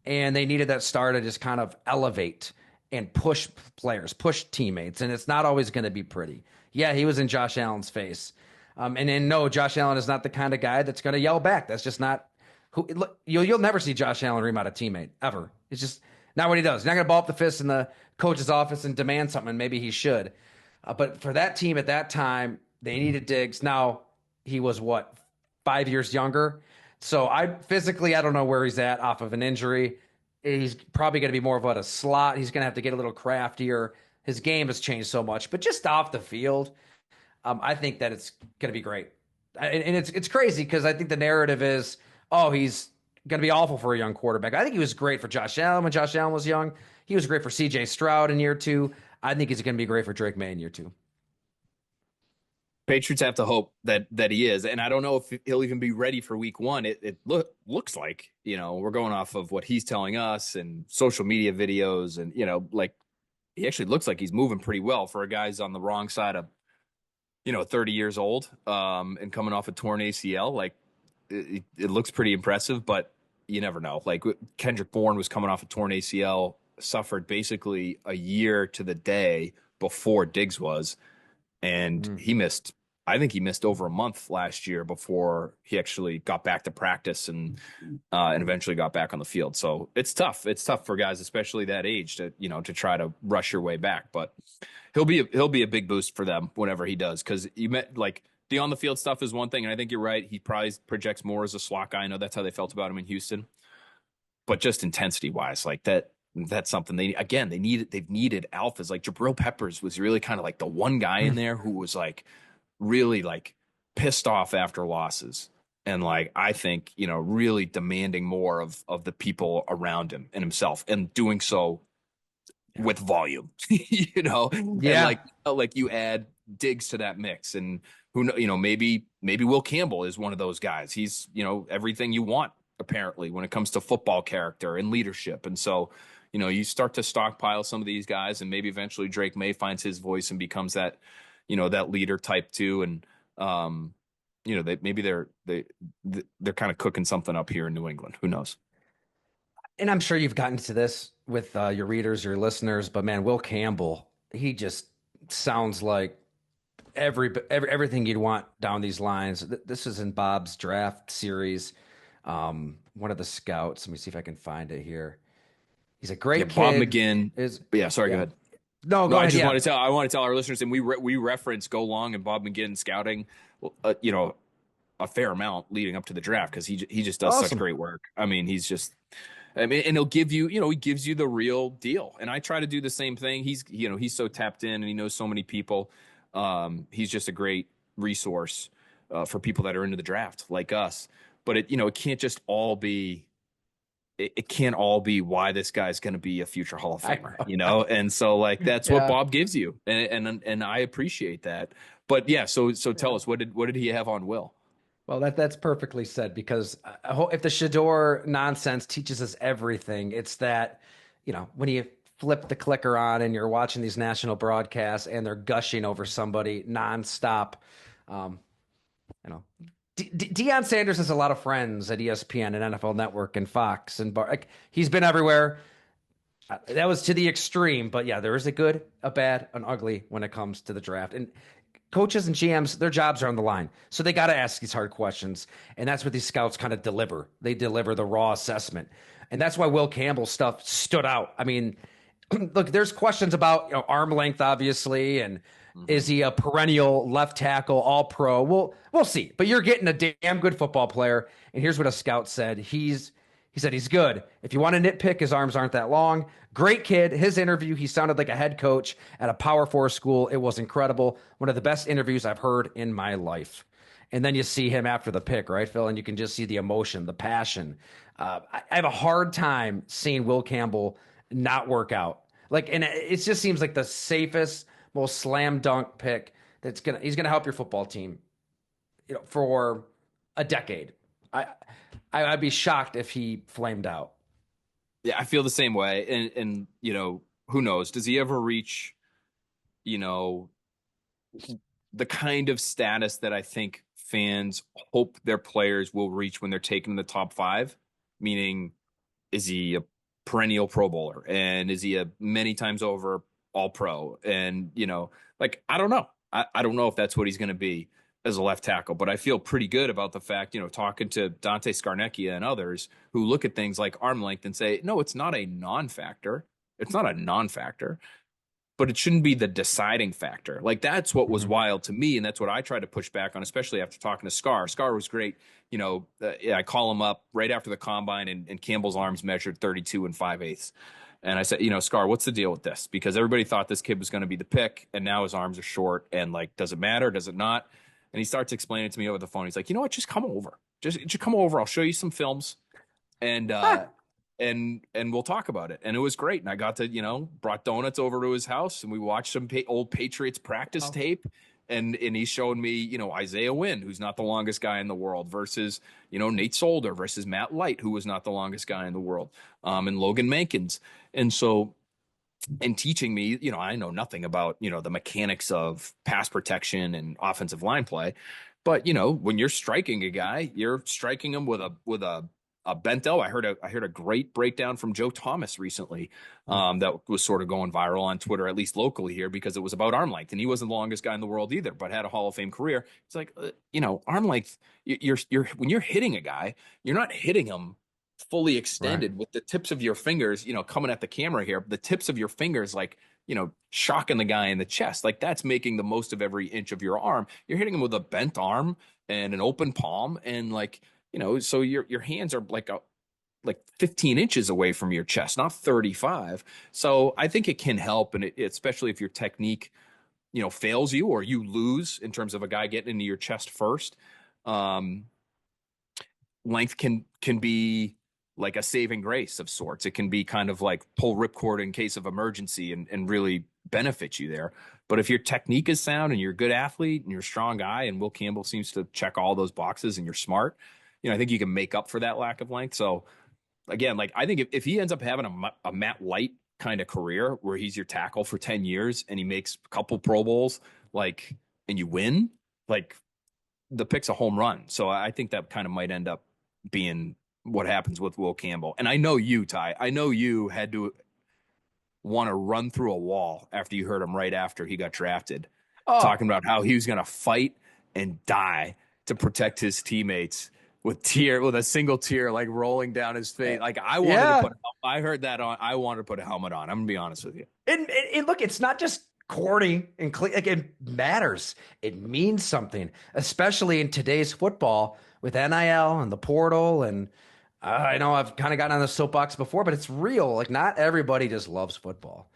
and they needed that star to just kind of elevate and push players, push teammates, and it's not always going to be pretty. Yeah, he was in Josh Allen's face. No, Josh Allen is not the kind of guy that's going to yell back. That's just not who. Look, you'll never see Josh Allen ream out a teammate ever. It's just not what he does. He's not going to ball up the fist in the coach's office and demand something. Maybe he should. But for that team at that time, they needed Diggs. Now, he was, 5 years younger? So I don't know where he's at off of an injury. He's probably going to be more of a slot. He's going to have to get a little craftier. His game has changed so much, but just off the field, I think that it's going to be great. And it's crazy because I think the narrative is, oh, he's going to be awful for a young quarterback. I think he was great for Josh Allen when Josh Allen was young. He was great for C.J. Stroud in year 2. I think he's going to be great for Drake May in year 2. Patriots have to hope that he is, and I don't know if he'll even be ready for week 1. It looks like, we're going off of what he's telling us and social media videos, and like he actually looks like he's moving pretty well for a guy who's on the wrong side of 30 years old, and coming off a torn ACL. Like it looks pretty impressive, but you never know. Like Kendrick Bourne was coming off a torn ACL, suffered basically a year to the day before Diggs was, and I think he missed over a month last year before he actually got back to practice and eventually got back on the field. So it's tough. It's tough for guys, especially that age, to try to rush your way back. But he'll be a big boost for them whenever he does, because like the on the field stuff is one thing, and I think you're right. He probably projects more as a slot guy. I know that's how they felt about him in Houston, but just intensity wise, like that's something they've needed alphas. Like Jabril Peppers was really kind of like the one guy in there who was like really like pissed off after losses, and like I think really demanding more of the people around him and himself, and doing so with volume. And like you add Diggs to that mix, and who maybe Will Campbell is one of those guys. He's everything you want apparently when it comes to football character and leadership, and so you start to stockpile some of these guys, and maybe eventually Drake May finds his voice and becomes that that leader type too. And they're kind of cooking something up here in New England. Who knows? And I'm sure you've gotten to this with your readers, your listeners, but man, Will Campbell, he just sounds like everything you'd want down these lines. This is in Bob's draft series. One of the scouts. Let me see if I can find it here. He's a great kid. Bob McGinn Sorry, yeah. go ahead. No, go ahead. I want to tell our listeners, and we reference Go Long and Bob McGinn scouting, a fair amount leading up to the draft, because he just does such great work. I mean, and he'll give you, he gives you the real deal. And I try to do the same thing. He's so tapped in and he knows so many people. He's just a great resource for people that are into the draft like us. But it can't just all be. It can't all be why this guy's going to be a future Hall of Famer, and so like that's what Bob gives you, and I appreciate that. But yeah, so tell us, what did he have on Will? Well, that's perfectly said, because if the Shador nonsense teaches us everything, it's that when you flip the clicker on and you're watching these national broadcasts and they're gushing over somebody nonstop, Deion Sanders has a lot of friends at ESPN and NFL Network and Fox and he's been everywhere. That was to the extreme, but yeah, there is a good, a bad, an ugly when it comes to the draft. And coaches and GMs, their jobs are on the line, so they got to ask these hard questions, and that's what these scouts kind of deliver. They deliver the raw assessment, and that's why Will Campbell's stuff stood out. I mean, look, there's questions about arm length, obviously, and is he a perennial left tackle, all pro? We'll see. But you're getting a damn good football player. And here's what a scout said. He said he's good. If you want to nitpick, his arms aren't that long. Great kid. His interview, he sounded like a head coach at a Power 4 school. It was incredible. One of the best interviews I've heard in my life. And then you see him after the pick, right, Phil? And you can just see the emotion, the passion. I have a hard time seeing Will Campbell not work out. And it just seems like the safest, most slam dunk pick he's gonna help your football team, for a decade. I'd be shocked if he flamed out. Yeah, I feel the same way. And who knows? Does he ever reach, the kind of status that I think fans hope their players will reach when they're taken in the top 5? Meaning, is he a perennial Pro Bowler? And is he a many times over all pro? And I don't know. I don't know if that's what he's going to be as a left tackle, but I feel pretty good about the fact, talking to Dante Scarnecchia and others who look at things like arm length and say, no, it's not a non-factor. It's not a non-factor. but it shouldn't be the deciding factor. Like that's what was Mhm. wild to me, and that's what I tried to push back on, especially after talking to Scar. Scar was great. Yeah, I call him up right after the combine, and Campbell's arms measured 32 and 5/8. And I said, Scar, what's the deal with this? Because everybody thought this kid was going to be the pick, and now his arms are short. And like, does it matter? Does it not? And he starts explaining to me over the phone. He's like, you know what? Just come over. Just come over. I'll show you some films, and and we'll talk about it. And it was great. And I got to, brought donuts over to his house, and we watched some old Patriots practice tape. And he showed me, Isaiah Wynn, who's not the longest guy in the world, versus, Nate Solder versus Matt Light, who was not the longest guy in the world, and Logan Mankins. And so, and teaching me, I know nothing about, the mechanics of pass protection and offensive line play. But, when you're striking a guy, you're striking him with a bent elbow. I heard a great breakdown from Joe Thomas recently, that was sort of going viral on Twitter, at least locally here, because it was about arm length, and he wasn't the longest guy in the world either, but had a Hall of Fame career. It's like, arm length. You're when you're hitting a guy, you're not hitting him fully extended with the tips of your fingers, coming at the camera here, the tips of your fingers, like, shocking the guy in the chest. Like that's making the most of every inch of your arm. You're hitting him with a bent arm and an open palm, and like, so your hands are like 15 inches away from your chest, not 35. So I think it can help, and especially if your technique, fails you, or you lose in terms of a guy getting into your chest first. Length can be like a saving grace of sorts. It can be kind of like pull ripcord in case of emergency, and really benefit you there. But if your technique is sound and you're a good athlete and you're a strong guy, and Will Campbell seems to check all those boxes, and you're smart, I think you can make up for that lack of length. So again, like I think if he ends up having a Matt Light kind of career where he's your tackle for 10 years and he makes a couple Pro Bowls, like, and you win, like the pick's a home run. So I think that kind of might end up being what happens with Will Campbell. And I know you, Ty, I know you had to want to run through a wall after you heard him right after he got drafted, Oh, talking about how he was going to fight and die to protect his teammates with a single tear like rolling down his face. Like yeah. I heard that on. I wanted to put a helmet on. I'm gonna be honest with you. And look, it's not just corny and like it matters. It means something, especially in today's football with NIL and the portal. And I know I've kind of gotten on the soapbox before, but it's real. Like not everybody just loves football,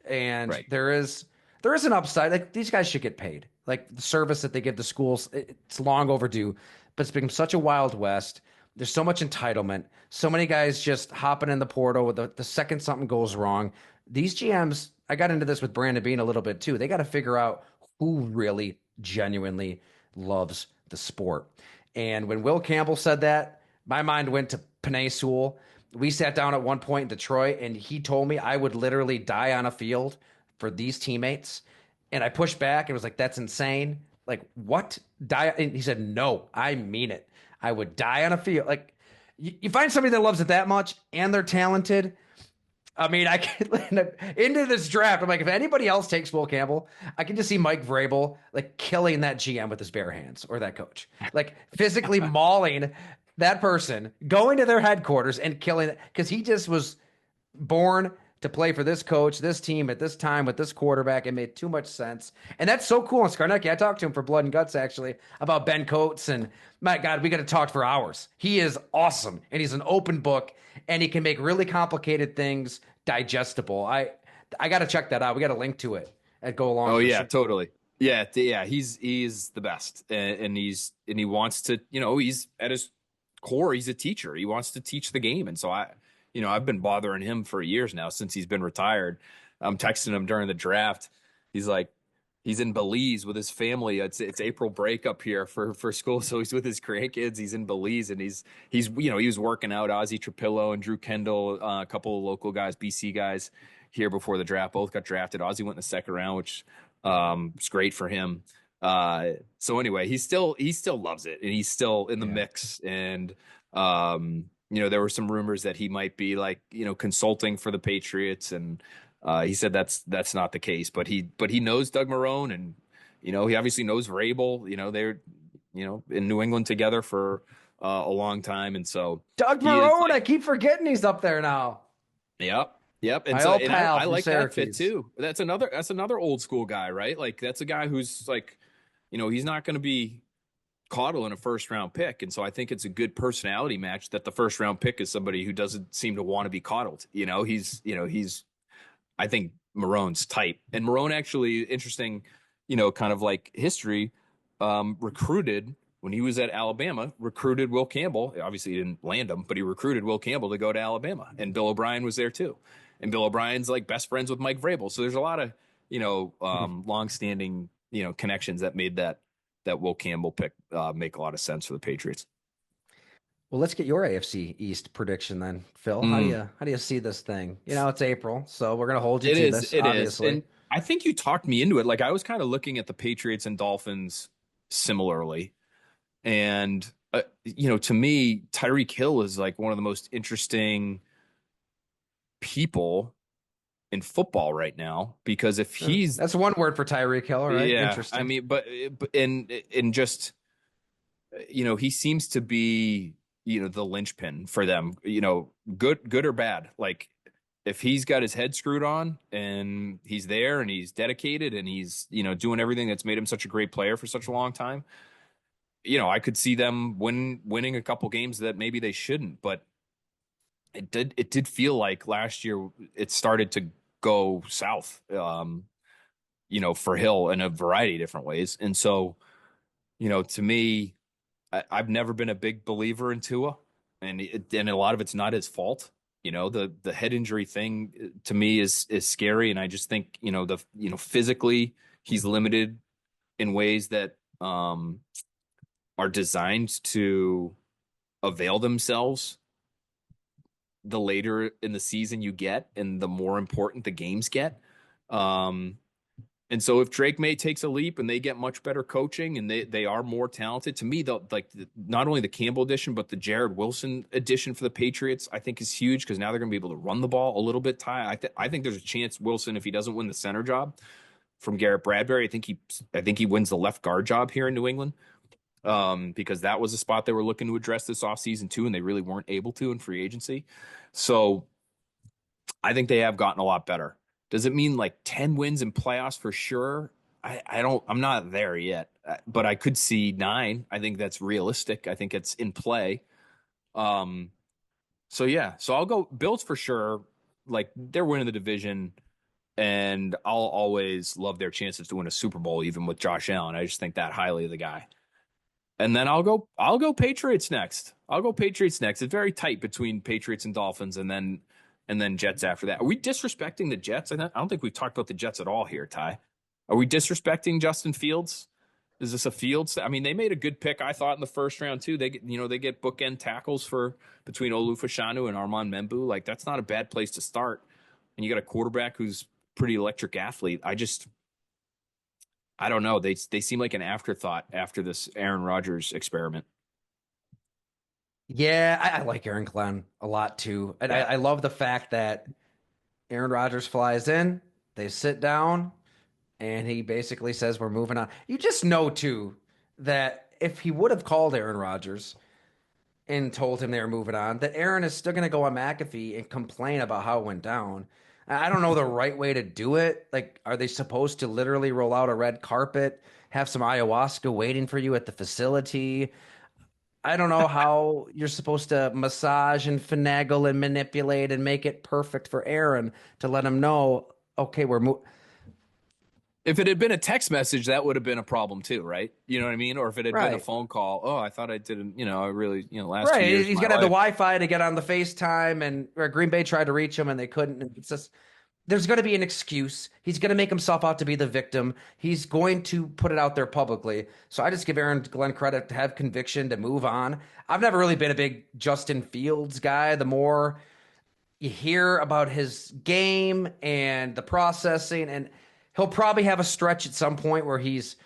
and Right. there is an upside. Like these guys should get paid. Like the service that they give the schools, it's long overdue, but it's become such a wild west. There's so much entitlement. So many guys just hopping in the portal with the second something goes wrong. These GMs, I got into this with Brandon Beane a little bit too. They got to figure out who really genuinely loves the sport. And when Will Campbell said that, my mind went to Penei Sewell. We sat down at one point in Detroit, and he told me I would literally die on a field for these teammates. And I pushed back and was like, that's insane. Like, what? Die? And he said, no, I mean it. I would die on a field. Like, you find somebody that loves it that much and they're talented. I mean, I can into this draft. I'm like, if anybody else takes Will Campbell, I can just see Mike Vrabel like killing that GM with his bare hands, or that coach, like physically mauling that person, going to their headquarters and killing it, because he just was born to play for this coach, this team at this time with this quarterback. It made too much sense. And that's so cool. And Skarnecki, I talked to him for Blood and Guts actually about Ben Coates. And my God, we got to talk for hours. He is awesome. And he's an open book, and he can make really complicated things digestible. I got to check that out. We got a link to it and go along Oh with the yeah, show. totally. Yeah. He's the best, and he wants to. He's at his core. He's a teacher. He wants to teach the game, and so I've been bothering him for years now since he's been retired. I'm texting him during the draft. He's like, he's in Belize with his family. It's April break up here for school, so he's with his grandkids. He's in Belize, and he's he was working out. Ozzie Trapillo and Drew Kendall, a couple of local guys, BC guys here before the draft, both got drafted. Ozzie went in the second round, which was great for him. So anyway, he still loves it, and he's still in the Yeah. mix. And there were some rumors that he might be like, consulting for the Patriots, and he said that's not the case. But he knows Doug Marrone, and he obviously knows Vrabel. They're in New England together for a long time, and so Doug he is Marrone, I like, keep forgetting he's up there now. yep. Yep. And My so, old and pal I from like that fit Syracuse. too. That's another old school guy, right? Like that's a guy who's like, he's not going to be coddling a first round pick. And so I think it's a good personality match that the first round pick is somebody who doesn't seem to want to be coddled. I think Marone's type. And Marone actually, interesting, kind of like history, recruited when he was at Alabama, recruited Will Campbell. Obviously, he didn't land him, but he recruited Will Campbell to go to Alabama. And Bill O'Brien was there too. And Bill O'Brien's like best friends with Mike Vrabel. So there's a lot of, longstanding, connections that made that Will Campbell pick make a lot of sense for the Patriots. Well, let's get your AFC East prediction then, Phil. Mm. How do you see this thing? It's April, so we're gonna hold you It to is. this, It is. obviously. And I think you talked me into it. Like I was kind of looking at the Patriots and Dolphins similarly. And, to me, Tyreek Hill is like one of the most interesting people in football right now because if he's, That's one word for Tyreek Hill, all right? yeah, I Interesting. mean, but in just, he seems to be, the linchpin for them, good or bad. Like if he's got his head screwed on and he's there and he's dedicated and he's, doing everything that's made him such a great player for such a long time, I could see them winning a couple games that maybe they shouldn't, but it did feel like last year it started to go south, for Hill in a variety of different ways. And so, to me, I've never been a big believer in Tua, and a lot of it's not his fault. The head injury thing to me is scary, and I just think physically he's limited in ways that are designed to avail themselves the later in the season you get and the more important the games get. Um, and so if Drake May takes a leap and they get much better coaching and they are more talented, to me, not only the Campbell edition, but the Jared Wilson edition for the Patriots, I think is huge because now they're going to be able to run the ball a little bit. I think there's a chance Wilson, if he doesn't win the center job from Garrett Bradbury, I think he wins the left guard job here in New England. Because that was a spot they were looking to address this offseason too, and they really weren't able to in free agency. So I think they have gotten a lot better. Does it mean like 10 wins in playoffs for sure? I'm not there yet, but I could see 9. I think that's realistic. I think it's in play. So yeah, so I'll go Bills for sure. Like they're winning the division, and I'll always love their chances to win a Super Bowl, even with Josh Allen. I just think that highly of the guy. And then I'll go Patriots next. I'll go Patriots next. It's very tight between Patriots and Dolphins, and then Jets after that. Are we disrespecting the Jets? I don't think we've talked about the Jets at all here, Ty. Are we disrespecting Justin Fields? Is this a Fields? I mean, they made a good pick, I thought, in the first round too. They get bookend tackles for between Olu Fashanu and Armand Membu. Like that's not a bad place to start. And you got a quarterback who's pretty electric athlete. I don't know. They seem like an afterthought after this Aaron Rodgers experiment. Yeah, I like Aaron Glenn a lot too. And Yeah. I love the fact that Aaron Rodgers flies in, they sit down, and he basically says, we're moving on. You just know too that if he would have called Aaron Rodgers and told him they were moving on, that Aaron is still going to go on McAfee and complain about how it went down. I don't know the right way to do it. Like, are they supposed to literally roll out a red carpet, have some ayahuasca waiting for you at the facility? I don't know how you're supposed to massage and finagle and manipulate and make it perfect for Aaron to let him know, okay, we're moving. If it had been a text message, that would have been a problem too, right? You know what I mean? Or if it had been a Right. phone call, oh, I thought I didn't, I really, last 2 Right. years of He's my got to have the life. Wi-Fi to get on the FaceTime, and or Green Bay tried to reach him and they couldn't. And it's just there's going to be an excuse. He's going to make himself out to be the victim. He's going to put it out there publicly. So I just give Aaron Glenn credit to have conviction to move on. I've never really been a big Justin Fields guy. The more you hear about his game and the processing, and he'll probably have a stretch at some point where he's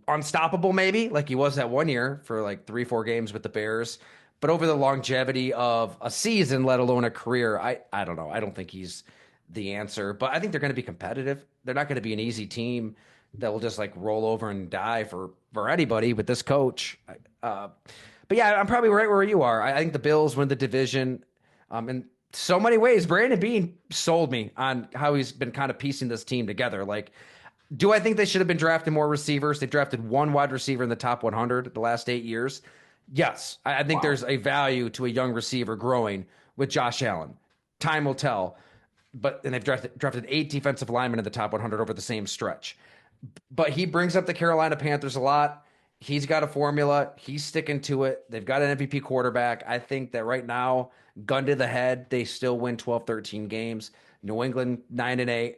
unstoppable, maybe like he was that one year for like 3-4 games with the Bears. But over the longevity of a season, let alone a career, I don't know. I don't think he's the answer, but I think they're going to be competitive. They're not going to be an easy team that will just like roll over and die for anybody with this coach. But yeah, I'm probably right where you are. I think the Bills win the division. And so many ways. Brandon Beane sold me on how he's been kind of piecing this team together. Like, do I think they should have been drafting more receivers? They've drafted one wide receiver in the top 100 the last 8 years. Yes, I think Wow. there's a value to a young receiver growing with Josh Allen. Time will tell. And they've drafted 8 defensive linemen in the top 100 over the same stretch. But he brings up the Carolina Panthers a lot. He's got a formula. He's sticking to it. They've got an MVP quarterback. I think that right now, gun to the head, they still win 12, 13 games. New England 9-8.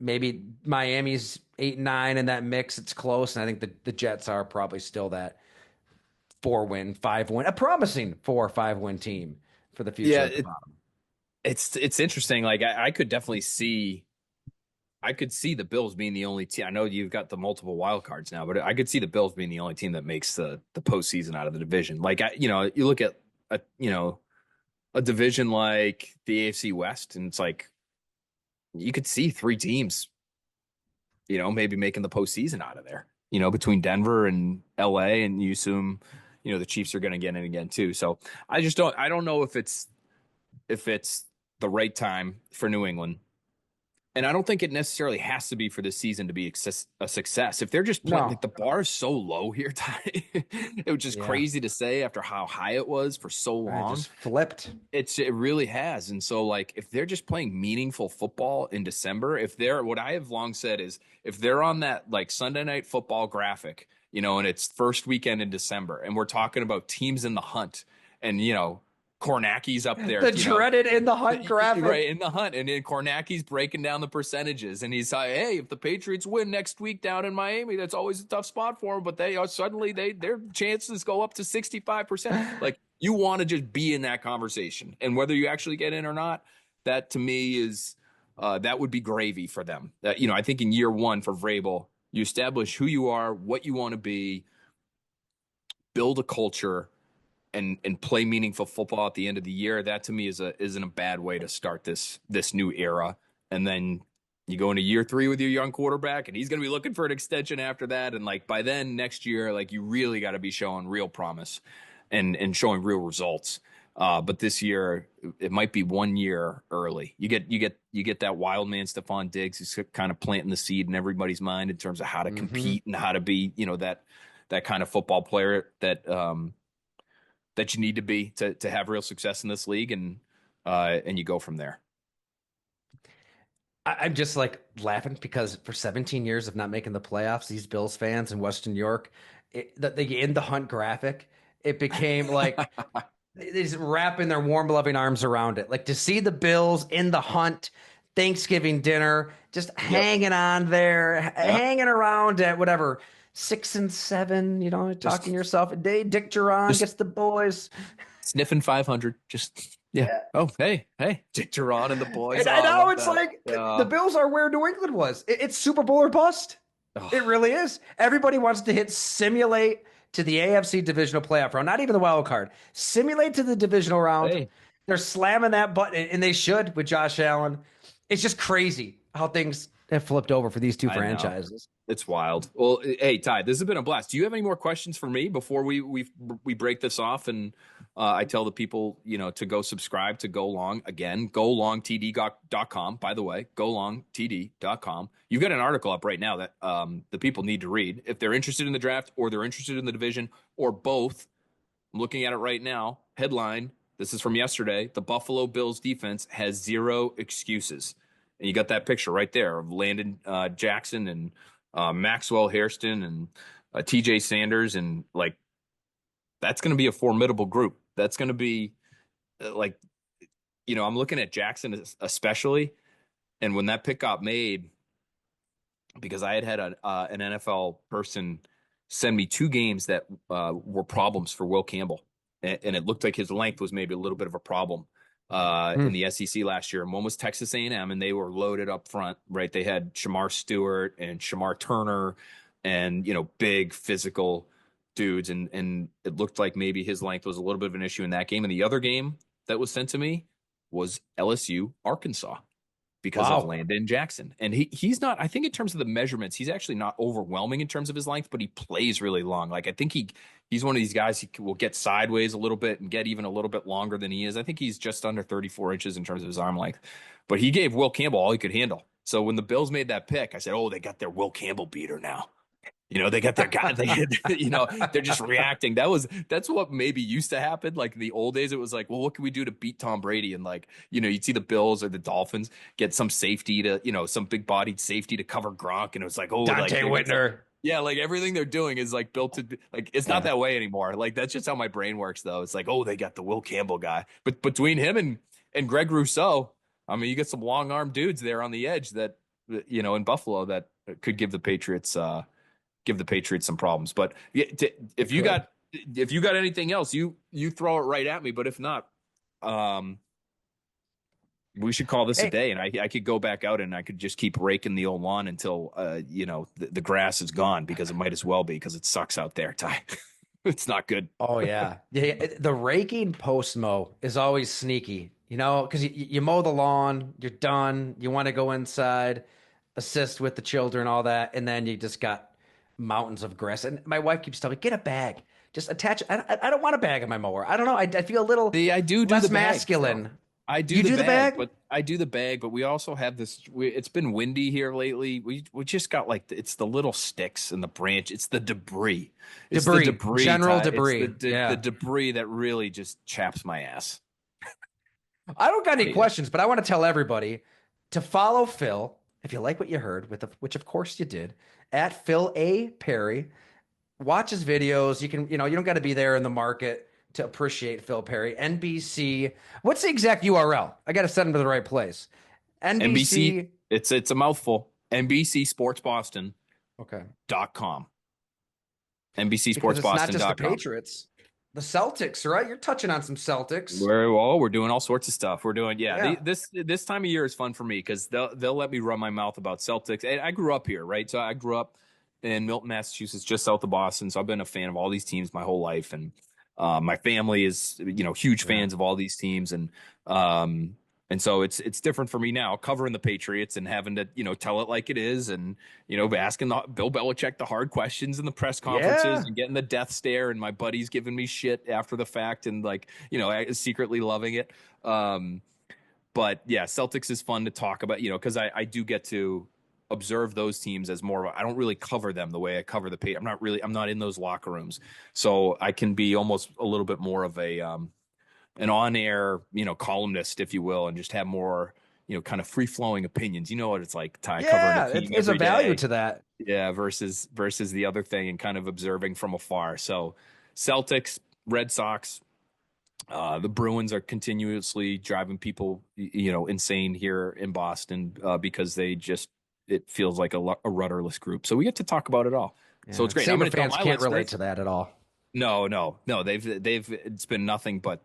Maybe Miami's 8-9 in that mix. It's close. And I think the Jets are probably still that 4-win, 5-win, a promising 4 or 5 win team for the future Yeah, at the bottom. it's interesting. Like I could definitely see I could see the Bills being the only team. I know you've got the multiple wild cards now, but I could see the Bills being the only team that makes the postseason out of the division. Like you look at a division like the AFC West, and it's like you could see 3 teams, maybe making the postseason out of there. Between Denver and LA, and you assume, the Chiefs are going to get in again too. So I don't know if it's the right time for New England. And I don't think it necessarily has to be for this season to be a success. If they're just playing, No. like the bar is so low here, Ty, it was just Yeah. crazy to say after how high it was for so I long. just flipped. It really has. And so, like, if they're just playing meaningful football in December, what I have long said is if they're on that like Sunday Night Football graphic, and it's first weekend in December, and we're talking about teams in the hunt, and Kornacki's up there, The dreaded in the hunt graphic. right in the hunt, and then Kornacki's breaking down the percentages, and he's like, "Hey, if the Patriots win next week down in Miami, that's always a tough spot for them, but they are suddenly their chances go up to 65%." Like you want to just be in that conversation, and whether you actually get in or not, that to me is that would be gravy for them. I think in year one for Vrabel, you establish who you are, what you want to be, build a culture, and play meaningful football at the end of the year. That to me isn't a bad way to start this new era. And then you go into year 3 with your young quarterback, and he's going to be looking for an extension after that. And like by then next year, like you really got to be showing real promise and showing real results. But this year it might be 1 year early. You get that wild man Stephon Diggs who's kind of planting the seed in everybody's mind in terms of how to compete and how to be, that kind of football player that you need to be to have real success in this league, and you go from there. I'm just like laughing because for 17 years of not making the playoffs, these Bills fans in Western New York, the in the hunt graphic, it became like they just wrapping their warm, loving arms around it. Like to see the Bills in the hunt, Thanksgiving dinner, just hanging on there, hanging around at whatever 6 and 7. Talking to yourself. Dick Duran gets the boys. Sniffing 500. Just yeah. Oh, hey, Dick Duran and the boys. And I know it's like the Bills are where New England was. It's Super Bowl or bust. Oh. It really is. Everybody wants to hit simulate to the AFC divisional playoff round, not even the wild card. Simulate to the divisional round. Hey. They're slamming that button, and they should with Josh Allen. It's just crazy how things have flipped over for these two franchises. It's wild. Well, hey, Ty, this has been a blast. Do you have any more questions for me before we break this off and I tell the people, to go subscribe to Go Long again, golongtd.com, by the way, golongtd.com. You've got an article up right now that the people need to read if they're interested in the draft or they're interested in the division or both. I'm looking at it right now. Headline. This is from yesterday. The Buffalo Bills defense has 0 excuses. And you got that picture right there of Landon Jackson and Maxwell Hairston and TJ Sanders. And like, that's going to be a formidable group. That's going to be I'm looking at Jackson especially. And when that pick got made, because I had an NFL person send me 2 games that were problems for Will Campbell. And it looked like his length was maybe a little bit of a problem in the SEC last year. And one was Texas A&M, and they were loaded up front, right? They had Shamar Stewart and Shamar Turner and, big physical dudes. And it looked like maybe his length was a little bit of an issue in that game. And the other game that was sent to me was LSU, Arkansas. because of Wow. Landon Jackson. And he's not, I think in terms of the measurements, he's actually not overwhelming in terms of his length, but he plays really long. Like I think he's one of these guys who will get sideways a little bit and get even a little bit longer than he is. I think he's just under 34 inches in terms of his arm length. But he gave Will Campbell all he could handle. So when the Bills made that pick, I said, "Oh, they got their Will Campbell beater now." They got their guy. They're just reacting. That's what maybe used to happen. Like in the old days, it was like, well, what can we do to beat Tom Brady? And like, you'd see the Bills or the Dolphins get some safety to, some big bodied safety to cover Gronk, and it was like, oh, Dante like Whitner. yeah, like everything they're doing is like built to like it's not that way anymore. Like that's just how my brain works, though. It's like, oh, they got the Will Campbell guy, but between him and Greg Rousseau, I mean, you get some long arm dudes there on the edge that in Buffalo that could give the Patriots some problems. But if you got anything else, you throw it right at me. But if not, we should call this a day, and I could go back out and I could just keep raking the old lawn until the grass is gone, because it might as well be, because it sucks out there, Ty. It's not good. Oh yeah. The raking post mow is always sneaky, because you mow the lawn, you're done, you want to go inside, assist with the children, all that, and then you just got mountains of grass. And my wife keeps telling me, get a bag, just attach. I don't want a bag in my mower. I don't know. I feel a little I do less the bag, masculine. So. I do you the do bag, the bag, but I do the bag. But we also have this. It's been windy here lately. We just got it's the little sticks and the branch. It's the debris. It's the debris. General Ty. debris. It's the debris that really just chaps my ass. I don't got any questions, but I want to tell everybody to follow Phil if you like what you heard, which of course you did, at Phil A. Perry. Watch his videos. You can, you don't got to be there in the market to appreciate Phil Perry. NBC. What's the exact URL? I got to send him to the right place. NBC. It's a mouthful. NBC Sports Boston. Okay. .com. NBC Sports Boston. It's not just the Patriots. The Celtics, right? You're touching on some Celtics. We're doing all sorts of stuff. We're doing, this time of year is fun for me, because they'll let me run my mouth about Celtics. And I grew up here, right? So I grew up in Milton, Massachusetts, just south of Boston. So I've been a fan of all these teams my whole life. And my family is, huge fans of all these teams. And so it's different for me now, covering the Patriots and having to, tell it like it is, and, asking Bill Belichick the hard questions in the press conferences and getting the death stare, and my buddies giving me shit after the fact, and secretly loving it. But yeah, Celtics is fun to talk about, because I do get to observe those teams as more of I don't really cover them the way I cover the Patriots. I'm not in those locker rooms. So I can be almost a little bit more of an on-air, columnist, if you will, and just have more, kind of free-flowing opinions. You know what it's like, Ty, covering a team there's a value to that. Yeah, versus the other thing, and kind of observing from afar. So Celtics, Red Sox, the Bruins are continuously driving people, insane here in Boston, because it feels like a rudderless group. So we get to talk about it all. Yeah. So it's great. Saber fans can't relate to that at all. No. It's been nothing but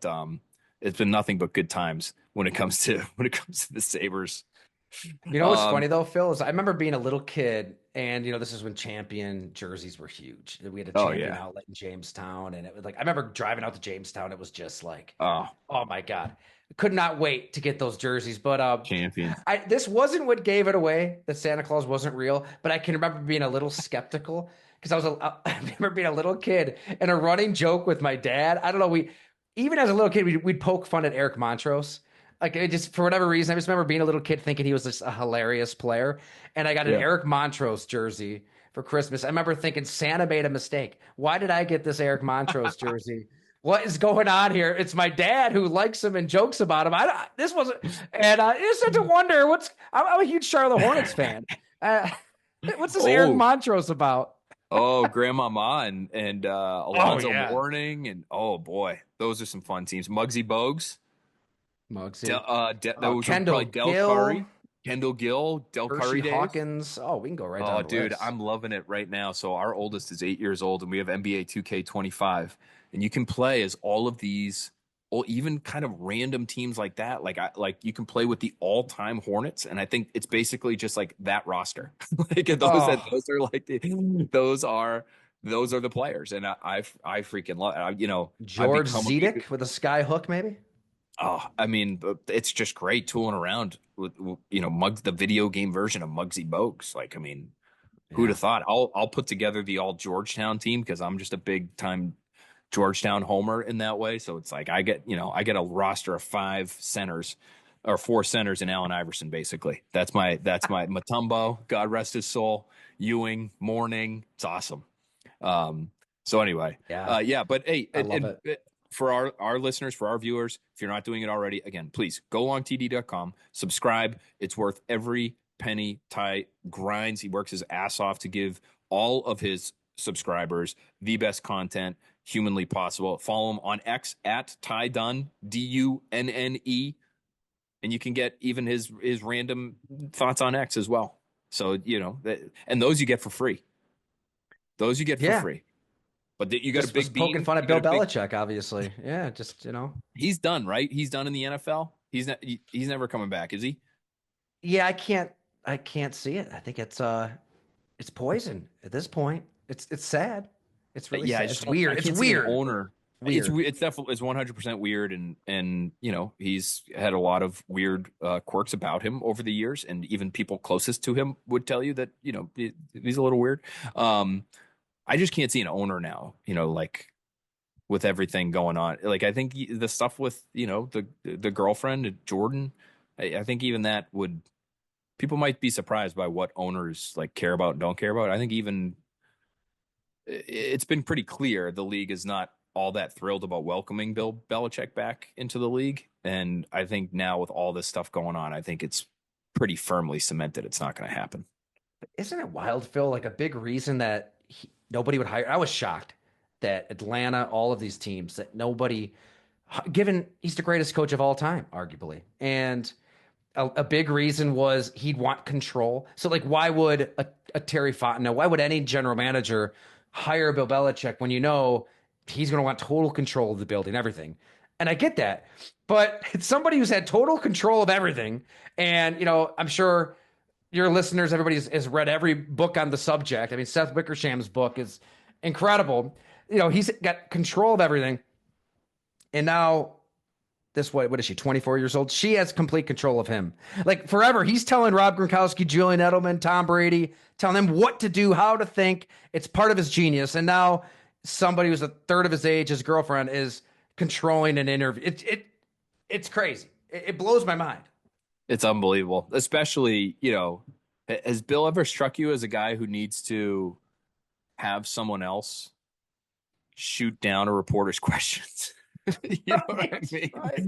good times when it comes to the Sabres. What's funny though, Phil, is I remember being a little kid, and this is when champion jerseys were huge. We had a champion outlet in Jamestown, and it was like I remember driving out to Jamestown. It was just like, oh my god, could not wait to get those jerseys. But champion. This wasn't what gave it away that Santa Claus wasn't real, but I can remember being a little skeptical. Because I remember being a little kid, and a running joke with my dad. I don't know. Even as a little kid, we'd poke fun at Eric Montrose. Like, it just, for whatever reason, I just remember being a little kid thinking he was just a hilarious player. And I got an Eric Montrose jersey for Christmas. I remember thinking Santa made a mistake. Why did I get this Eric Montrose jersey? What is going on here? It's my dad who likes him and jokes about him. This wasn't, and it's such a wonder. I'm a huge Charlotte Hornets fan. What's this Eric Montrose about? Grandmama and Alonzo Mourning, and oh boy, those are some fun teams. Muggsy Bogues, Kendall Gill, Kendall Gill, Del Curry days. Hawkins. Oh, we can go right down the dude, list. I'm loving it right now. So our oldest is 8 years old, and we have NBA 2K25, and you can play as all of these, or even kind of random teams like that. Like you can play with the all-time Hornets, and I think it's basically just like that roster. Those are the players, and I freaking love it. George Zedek with a sky hook, maybe. Oh, I mean, it's just great tooling around the video game version of Muggsy Bogues. Like, I mean, who'd have Yeah. thought? I'll put together the all Georgetown team because I'm just a big time Georgetown homer in that way. So it's like I get a roster of 5 centers or 4 centers in Allen Iverson. Basically, that's my Matumbo. God rest his soul. Ewing, Mourning. It's awesome. Um, so anyway, Yeah. yeah. But hey, I love it. for our listeners, for our viewers, if you're not doing it already, again, please go longtd.com, subscribe. It's worth every penny. Ty grinds. He works his ass off to give all of his subscribers the best content humanly possible. Follow him on X at Ty Dunne, Dunne, and you can get even his random thoughts on X as well. So and those you get for free. Those you get for Yeah. free. But you got Just a big was poking Beane. fun You at got Bill a big. Belichick, obviously. Yeah, just He's done, right? He's done in the NFL. He's never coming back, is he? Yeah, I can't see it. I think it's poison at this point. It's sad. It's really Yeah, I sad. just It's don't. I weird. It's can't see an weird. owner. Weird. It's definitely it's 100% weird, and he's had a lot of weird quirks about him over the years, and even people closest to him would tell you that he's a little weird. Um, I just can't see an owner now. Like with everything going on. Like I think the stuff with the girlfriend Jordan, I think even that would people might be surprised by what owners like care about and don't care about. I think even it's been pretty clear the league is not all that thrilled about welcoming Bill Belichick back into the league, and I think now with all this stuff going on, I think it's pretty firmly cemented it's not going to happen. Isn't it wild, Phil? Like a big reason that nobody would hire. I was shocked that Atlanta, all of these teams, that nobody, given he's the greatest coach of all time, arguably, and a big reason was he'd want control. So, like, why would a Terry Fontenot, why would any general manager hire Bill Belichick when he's going to want total control of the building, everything? And I get that, but it's somebody who's had total control of everything. And, I'm sure your listeners, everybody has read every book on the subject. I mean, Seth Wickersham's book is incredible. He's got control of everything. And now what is she, 24 years old? She has complete control of him. Like forever, he's telling Rob Gronkowski, Julian Edelman, Tom Brady, telling them what to do, how to think. It's part of his genius. And now somebody who's a third of his age, his girlfriend, is controlling an interview. It's crazy. It blows my mind. It's unbelievable, especially has Bill ever struck you as a guy who needs to have someone else shoot down a reporter's questions? You know what I mean? Right.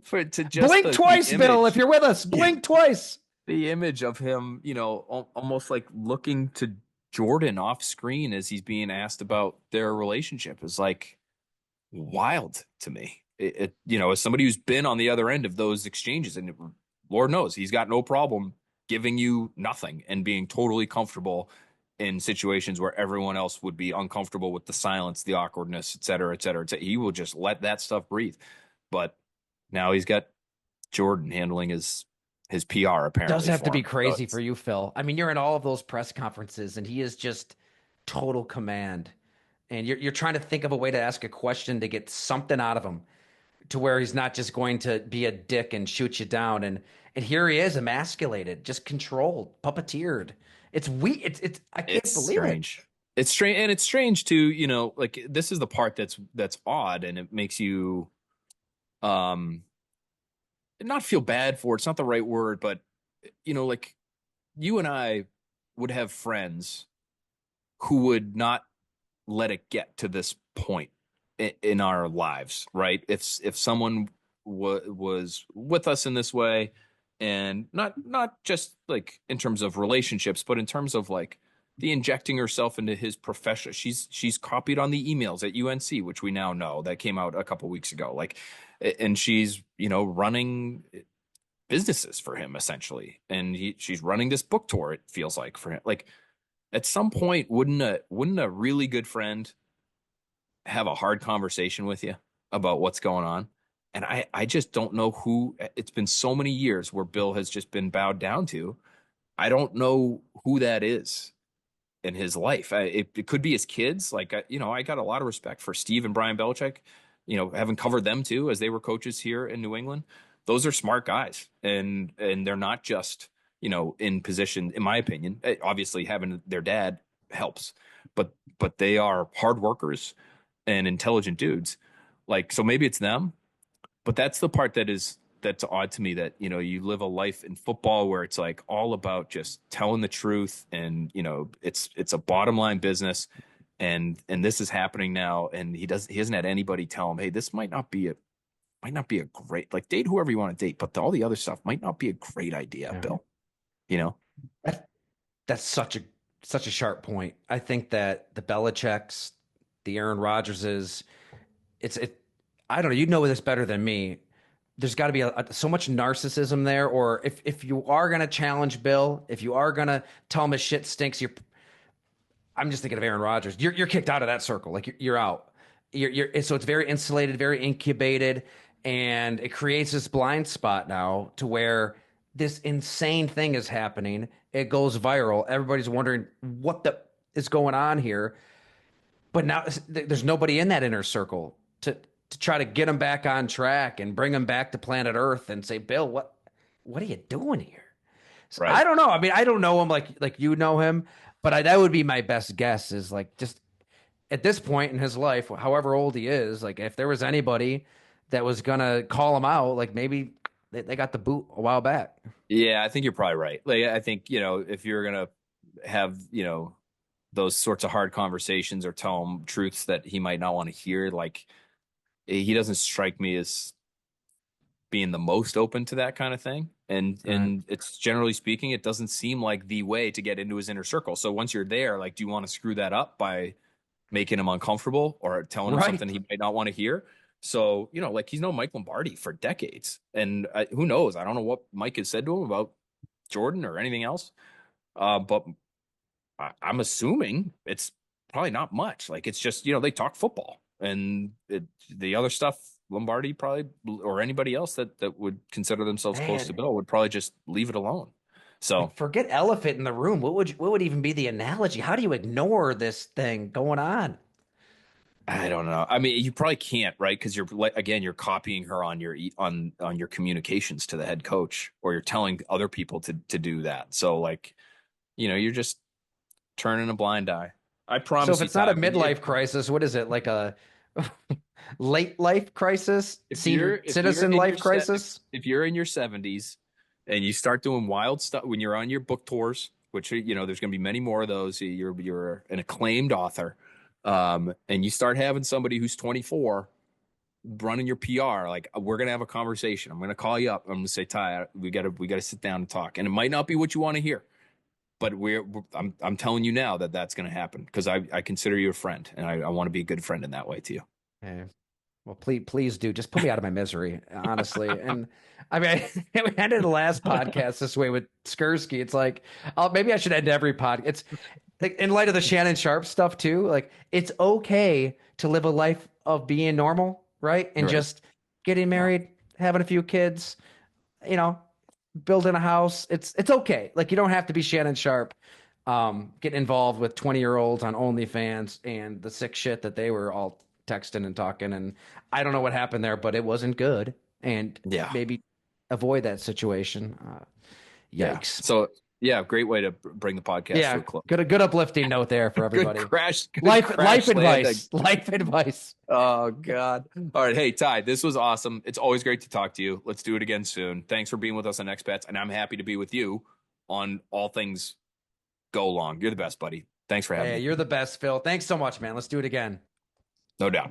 For to just Blink twice, the Bill, image, if you're with us. Blink twice. the image of him, almost like looking to Jordan off screen as he's being asked about their relationship is like wild to me. As somebody who's been on the other end of those exchanges, and Lord knows he's got no problem giving you nothing and being totally comfortable in situations where everyone else would be uncomfortable with the silence, the awkwardness, et cetera, et cetera, et cetera. He will just let that stuff breathe. But now he's got Jordan handling his PR apparently. Does have to for be him. crazy for you, Phil. I mean, you're in all of those press conferences, and he is just total command. And you're trying to think of a way to ask a question to get something out of him, to where he's not just going to be a dick and shoot you down. And here he is, emasculated, just controlled, puppeteered. It's weird. I can't believe strange. it. It's strange, and it's strange too. Like this is the part that's odd, and it makes you not feel bad for. It's not the right word, but like you and I would have friends who would not let it get to this point in our lives, right? If someone was with us in this way, and not just like in terms of relationships, but in terms of like the injecting herself into his profession. She's copied on the emails at UNC, which we now know that came out a couple weeks ago. Like, and she's running businesses for him essentially, and she's running this book tour. It feels like for him, like at some point, wouldn't a really good friend have a hard conversation with you about what's going on? And I just don't know who. It's been so many years where Bill has just been bowed down to. I don't know who that is in his life. It could be his kids. Like, I got a lot of respect for Steve and Brian Belichick, having covered them too as they were coaches here in New England. those are smart guys, and they're not just, in position, in my opinion. Obviously, having their dad helps, but they are hard workers and intelligent dudes. Like, so maybe it's them, but that's the part that's odd to me, that, you live a life in football where it's like all about just telling the truth, and, it's a bottom line business, and this is happening now, and he hasn't had anybody tell him, hey, this might not be a great, like, date whoever you want to date, but all the other stuff might not be a great idea, Yeah. Bill. That's such a sharp point. I think that the Belichick's, the Aaron Rodgerses, I don't know. You know this better than me. There's got to be so much narcissism there. Or if you are going to challenge Bill, if you are going to tell him his shit stinks, I'm just thinking of Aaron Rodgers. You're kicked out of that circle. Like you're out. So it's very insulated, very incubated, and it creates this blind spot now to where this insane thing is happening. It goes viral. Everybody's wondering what is going on here. But now there's nobody in that inner circle to try to get him back on track and bring him back to planet Earth and say, Bill, what are you doing here? So right. I don't know. I mean, I don't know him like you know him, but that would be my best guess, is like, just at this point in his life, however old he is, like if there was anybody that was going to call him out, like maybe they got the boot a while back. Yeah, I think you're probably right. Like, I think, if you're going to have, those sorts of hard conversations or tell him truths that he might not want to hear, like, he doesn't strike me as being the most open to that kind of thing. And it's, generally speaking, it doesn't seem like the way to get into his inner circle. So once you're there, like, do you want to screw that up by making him uncomfortable or telling him something he might not want to hear? So, like, he's known Mike Lombardi for decades, and who knows? I don't know what Mike has said to him about Jordan or anything else. But I'm assuming it's probably not much. Like, it's just, they talk football, and the other stuff, Lombardi probably, or anybody else that would consider themselves close to Bill, would probably just leave it alone. So, like, forget elephant in the room. What would even be the analogy? How do you ignore this thing going on? I don't know. I mean, you probably can't, right? Because you're copying her on your communications to the head coach, or you're telling other people to do that. So, like, you're just turning a blind eye. I promise. So if it's not a midlife crisis, what is it? Like a late life crisis? Senior citizen life crisis? If you're in your 70s and you start doing wild stuff when you're on your book tours, which, there's going to be many more of those. You're an acclaimed author. And you start having somebody who's 24 running your PR, like, we're going to have a conversation. I'm going to call you up. I'm going to say, Ty, we got to sit down and talk. And it might not be what you want to hear, but I'm telling you now that's going to happen, because I consider you a friend, and I want to be a good friend in that way to you. Okay. Well, please do. Just put me out of my misery, honestly. And I mean, we ended the last podcast this way with Skursky. It's like, maybe I should end every podcast. It's like, in light of the Shannon Sharp stuff too, like, it's okay to live a life of being normal, right? And just getting married, having a few kids, building a house. It's okay. Like, you don't have to be Shannon Sharp, getting involved with 20-year-olds on OnlyFans and the sick shit that they were all texting and talking. And I don't know what happened there, but it wasn't good. And maybe avoid that situation. Yikes. Yeah. So, great way to bring the podcast to a close. Good uplifting note there for everybody. Good life crash advice. Life advice. Oh, God. All right. Hey, Ty, this was awesome. It's always great to talk to you. Let's do it again soon. Thanks for being with us on Expats, and I'm happy to be with you on all things Go Long. You're the best, buddy. Thanks for having me. You're the best, Phil. Thanks so much, man. Let's do it again. No doubt.